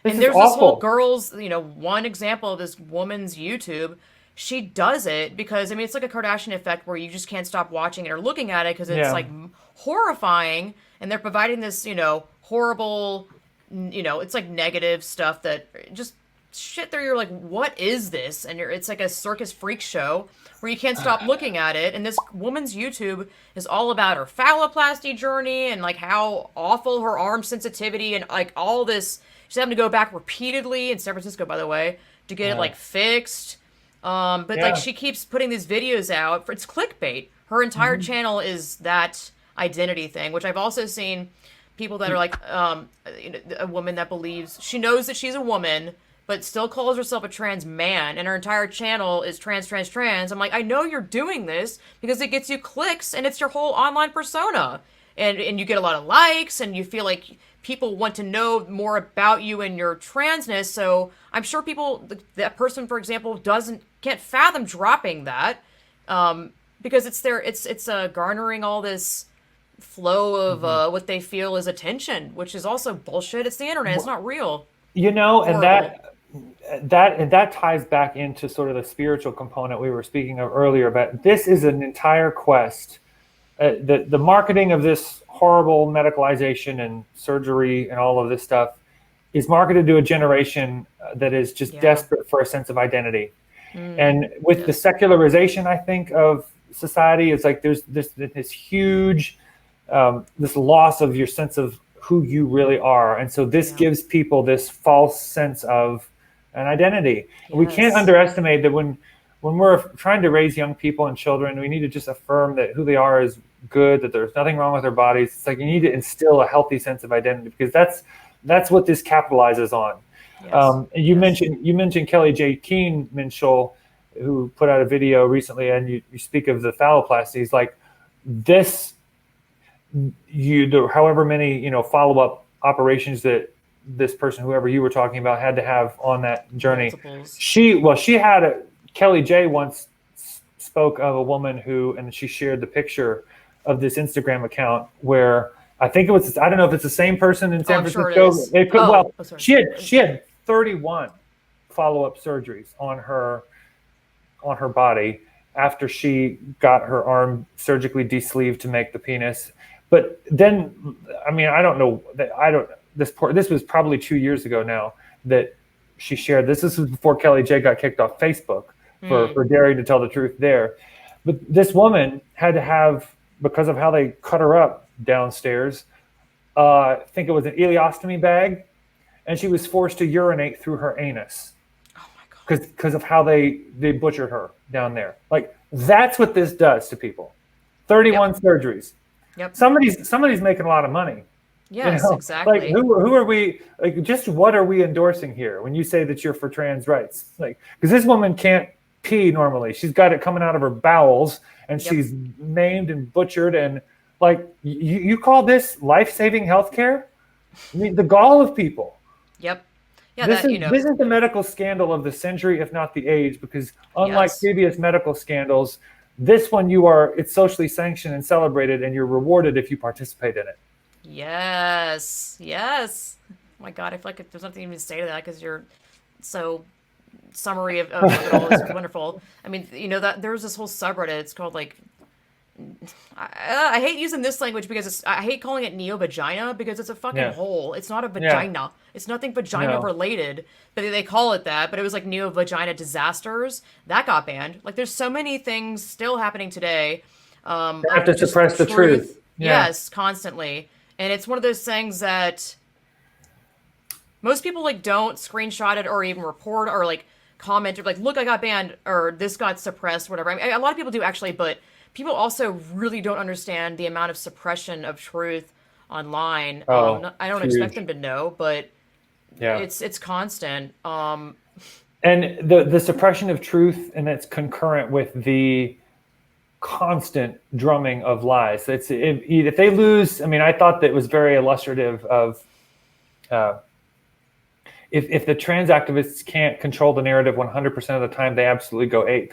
and there's this whole girl's, you know, one example of this woman's YouTube. She does it because, I mean, it's like a Kardashian effect where you just can't stop watching it or looking at it because it's like horrifying. And they're providing this, you know, horrible, you know, it's like negative stuff that just shit there. You're like, what is this? And it's like a circus freak show where you can't stop looking at it. And this woman's YouTube is all about her phalloplasty journey and like how awful her arm sensitivity and like all this. She's having to go back repeatedly in San Francisco, by the way, to get it like fixed. But like she keeps putting these videos out. It's clickbait. Her entire channel is that identity thing, which I've also seen people that are like a woman that believes she knows that she's a woman, but still calls herself a trans man, and her entire channel is trans, trans, trans. I'm like, I know you're doing this because it gets you clicks, and it's your whole online persona. And you get a lot of likes, and you feel like people want to know more about you and your transness. So I'm sure that person, for example, can't fathom dropping that, because it's garnering all this flow of what they feel is attention, which is also bullshit. It's the internet. It's not real. And that ties back into sort of the spiritual component we were speaking of earlier. But this is an entire quest. The marketing of this horrible medicalization and surgery and all of this stuff is marketed to a generation that is just desperate for a sense of identity. And with the secularization, I think, of society, it's like there's this huge this loss of your sense of who you really are. And so this gives people this false sense of an identity. Yes. We can't underestimate that when we're trying to raise young people and children, we need to just affirm that who they are is good, that there's nothing wrong with their bodies. It's like you need to instill a healthy sense of identity, because that's what this capitalizes on. Yes. You mentioned Kelly J. Keene Minshall, who put out a video recently, and you speak of the phalloplasties. Like this, however many follow-up operations that this person, whoever you were talking about, had to have on that journey. Multiples. She had Kelly J once spoke of a woman and she shared the picture of this Instagram account where I think it was, I don't know if it's the same person in San Francisco. Sure it is. She had 31 follow-up surgeries on her body after she got her arm surgically de-sleeved to make the penis. But then, I mean, I don't know. This was probably 2 years ago now that she shared this. This was before Kelly J got kicked off Facebook for daring to tell the truth there. But this woman had to have, because of how they cut her up downstairs, I think it was an ileostomy bag, and she was forced to urinate through her anus. Oh my God! Because of how they butchered her down there. Like, that's what this does to people. 31 surgeries. Yep. Somebody's making a lot of money. Yes, exactly. Like who are we? Like, just what are we endorsing here when you say that you're for trans rights? Like, because this woman can't pee normally. She's got it coming out of her bowels, and she's maimed and butchered. And like, you call this life-saving healthcare? I mean, the gall of people. Yep. Yeah. This is the medical scandal of the century, if not the age, because unlike previous medical scandals, this one it's socially sanctioned and celebrated, and you're rewarded if you participate in it. Yes. Oh my God, I feel like there's nothing even to say to that because you're so summary of it all is wonderful. I mean, that there's this whole subreddit. It's called like, I hate using this language because I hate calling it neo-vagina because it's a fucking hole. It's not a vagina. Yeah. It's nothing vagina related, but they call it that. But it was like neo-vagina disasters. That got banned. Like, there's so many things still happening today. They have to suppress the truth. Yeah. Yes, constantly. And it's one of those things that most people don't screenshot it or even report or comment or look, I got banned or this got suppressed, whatever. I mean, a lot of people do actually, but people also really don't understand the amount of suppression of truth online. I don't expect them to know, but it's constant. And the suppression of truth, and it's concurrent with the constant drumming of lies. If they lose, I mean, I thought that it was very illustrative of if the trans activists can't control the narrative 100% of the time, they absolutely go ape.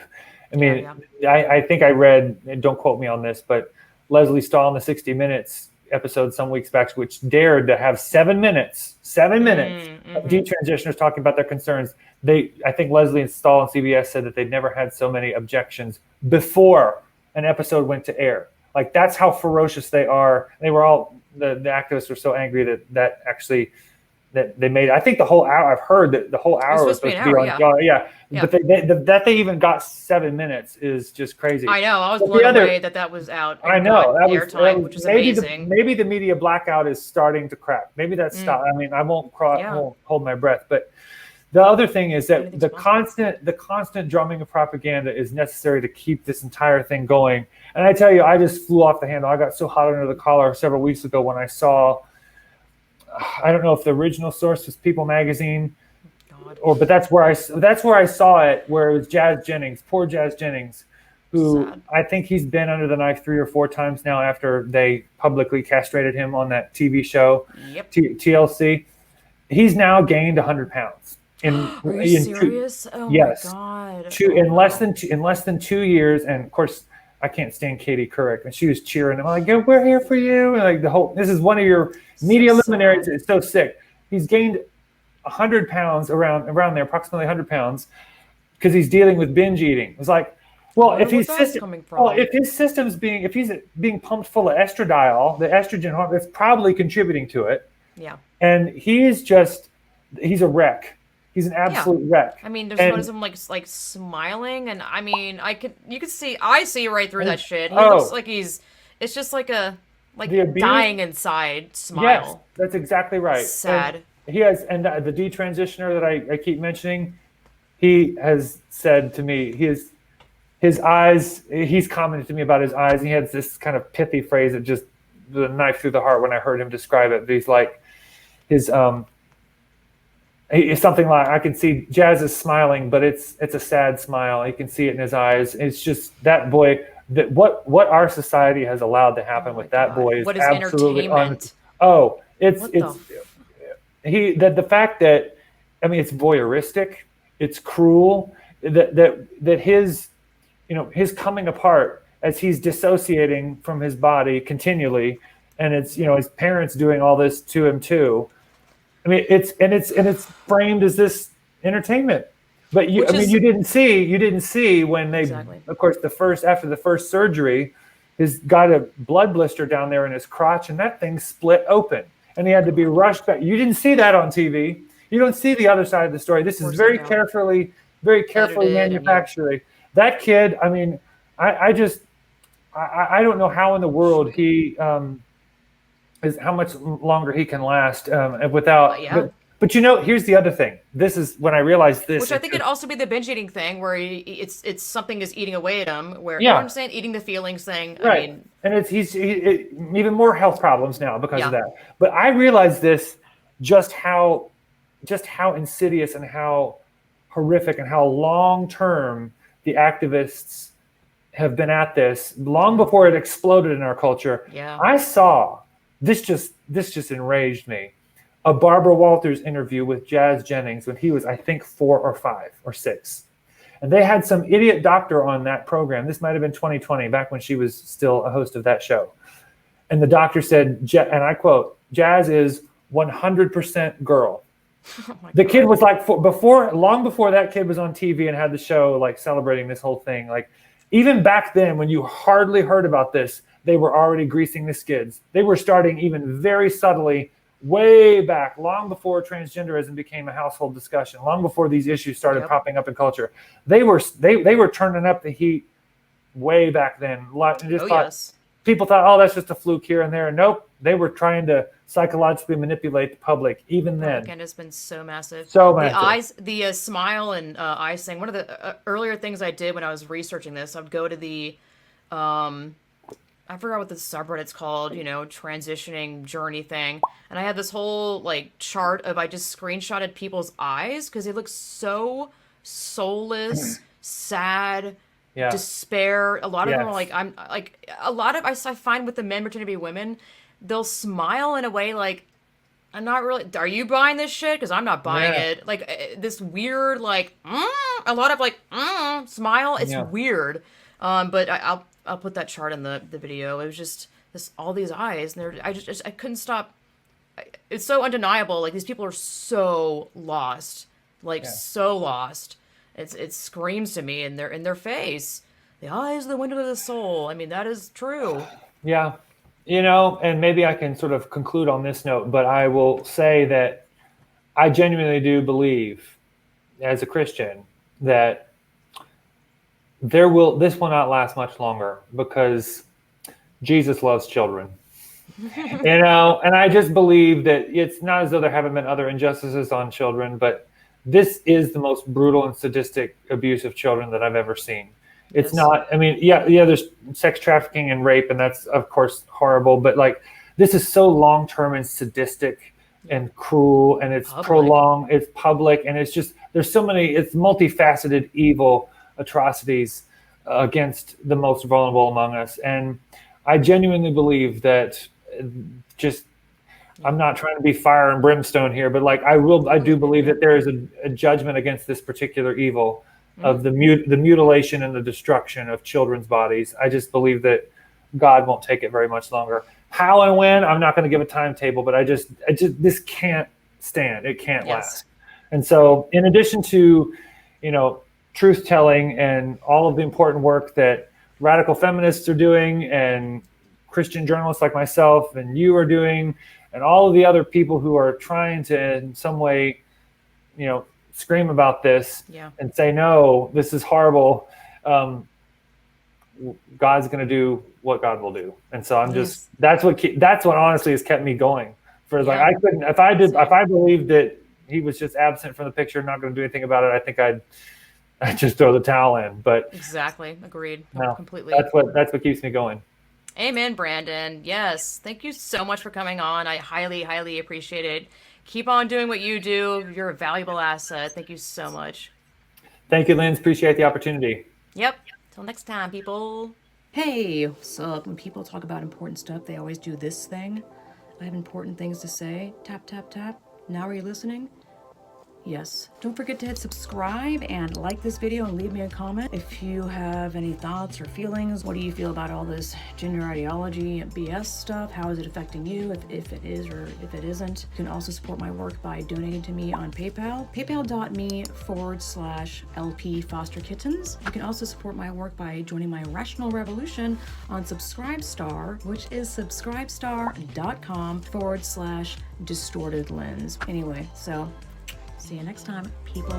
I mean, I think I read, don't quote me on this, but Leslie Stahl in the 60 Minutes episode some weeks back, which dared to have 7 minutes of detransitioners talking about their concerns. I think Leslie and Stahl and CBS said that they'd never had so many objections before an episode went to air. Like, that's how ferocious they are. They were all, the activists were so angry that actually that they made, I think the whole hour, I've heard that the whole hour was supposed to be on. But that they even got 7 minutes is just crazy. I know. I was blown away that was out. I know. That was airtime, which is amazing. Maybe the media blackout is starting to crack. Maybe that's stopped. I mean, I won't hold my breath. But the other thing is that the constant drumming of propaganda is necessary to keep this entire thing going. And I tell you, I just flew off the handle. I got so hot under the collar several weeks ago when I saw, I don't know if the original source was People Magazine, but that's where I saw it, where it was Jazz Jennings, poor Jazz Jennings, who Sad. I think he's been under the knife 3 or 4 times now after they publicly castrated him on that TV show, TLC. He's now gained 100 pounds. Are you serious? Oh yes, my God. in less than 2 years, and of course I can't stand Katie Couric, and she was cheering him like, "We're here for you!" And like this is one of your media luminaries. It's so sick. He's gained 100 pounds around there, approximately 100 pounds, because he's dealing with binge eating. It's like, well, if his system's being pumped full of estradiol, the estrogen hormone, that's probably contributing to it. Yeah. And he's a wreck. He's an absolute wreck. I mean, there's notice him like smiling, and I mean, I see right through that shit. He looks like it's just like a dying inside smile. Yes, that's exactly right. Sad. And he has, and the detransitioner that I keep mentioning, he has said to me, his eyes, he's commented to me about his eyes, and he has this kind of pithy phrase that just the knife through the heart when I heard him describe it. But he's like, it's something like, I can see Jazz is smiling, but it's a sad smile. You can see it in his eyes. It's just that boy, that what our society has allowed to happen with that boy is absolutely entertainment. The fact that, I mean, it's voyeuristic, it's cruel, that his coming apart as he's dissociating from his body continually, and it's his parents doing all this to him too. I mean, it's framed as this entertainment, but you didn't see when they, of course, after the first surgery, he's got a blood blister down there in his crotch, and that thing split open, and he had to be rushed back. You didn't see that on TV. You don't see the other side of the story. This is very carefully manufactured. That kid, I mean, I don't know how in the world he is how much longer he can last without. But here's the other thing. This is when I realized this. Which I think could also be the binge eating thing, where it's something is eating away at him. Where you know what I'm saying, eating the feelings thing. Right. I mean, and he's even more health problems now because of that. But I realized this, just how insidious and how horrific and how long term the activists have been at this long before it exploded in our culture. Yeah. I saw this just enraged me. A Barbara Walters interview with Jazz Jennings when he was, I think, 4 or 5 or 6. And they had some idiot doctor on that program. This might have been 2020, back when she was still a host of that show. And the doctor said, and I quote, "Jazz is 100% girl." The kid was like, long before that kid was on TV and had the show like celebrating this whole thing. Like, even back then, when you hardly heard about this, they were already greasing the skids. They were starting even very subtly, way back, long before transgenderism became a household discussion, long before these issues started popping up in culture. They were turning up the heat way back then. People thought, oh, that's just a fluke here and there. And nope, they were trying to psychologically manipulate the public even then. Propaganda has been so massive. So massive. The eyes, the smile and eyes thing. One of the earlier things I did when I was researching this, I would go to the, I forgot what the subreddit's called, transitioning journey thing. And I had this whole like chart of, I just screenshotted people's eyes because they look so soulless, sad, despair. A lot of them are like, I find with the men pretending to be women, they'll smile in a way like, I'm not really, are you buying this shit? Because I'm not buying it. Like this weird, like, a lot of like, smile. It's weird. But I'll put that chart in the video. It was just all these eyes, and I couldn't stop. It's so undeniable. Like, these people are so lost, so lost. It screams to me in their face. The eyes are the window to the soul. I mean, that is true. Yeah. And maybe I can sort of conclude on this note, but I will say that I genuinely do believe, as a Christian, that this will not last much longer, because Jesus loves children. And I just believe that it's not as though there haven't been other injustices on children, but this is the most brutal and sadistic abuse of children that I've ever seen. It's not, I mean, there's sex trafficking and rape, and that's of course horrible, but like, this is so long-term and sadistic and cruel, and it's prolonged, it's public, and it's just, there's so many, it's multifaceted evil atrocities against the most vulnerable among us. And I genuinely believe that just, I'm not trying to be fire and brimstone here, but like I do believe that there is a judgment against this particular evil of the mutilation and the destruction of children's bodies. I just believe that God won't take it very much longer. How and when, I'm not going to give a timetable, but I just this can't stand. It can't last. And so, in addition to, truth telling and all of the important work that radical feminists are doing, and Christian journalists like myself and you are doing, and all of the other people who are trying to, in some way, scream about this and say, no, this is horrible. God's going to do what God will do. And so I'm just, that's what honestly has kept me going. For like, I couldn't, if I believed that he was just absent from the picture, not going to do anything about it, I think I'd just throw the towel in. But exactly. Agreed. No, completely. That's what keeps me going. Amen, Brandon. Yes. Thank you so much for coming on. I highly, highly appreciate it. Keep on doing what you do. You're a valuable asset. Thank you so much. Thank you, Linds. Appreciate the opportunity. Yep. Till next time, people. Hey, what's up? When people talk about important stuff, they always do this thing. I have important things to say. Tap, tap, tap. Now are you listening? Yes. Don't forget to hit subscribe and like this video and leave me a comment if you have any thoughts or feelings. What do you feel about all this gender ideology and BS stuff? How is it affecting you, if it is or if it isn't? You can also support my work by donating to me on PayPal, paypal.me/LP Foster Kittens. You can also support my work by joining my Rational Revolution on Subscribestar, which is subscribestar.com/distorted lens. Anyway, so see you next time, people.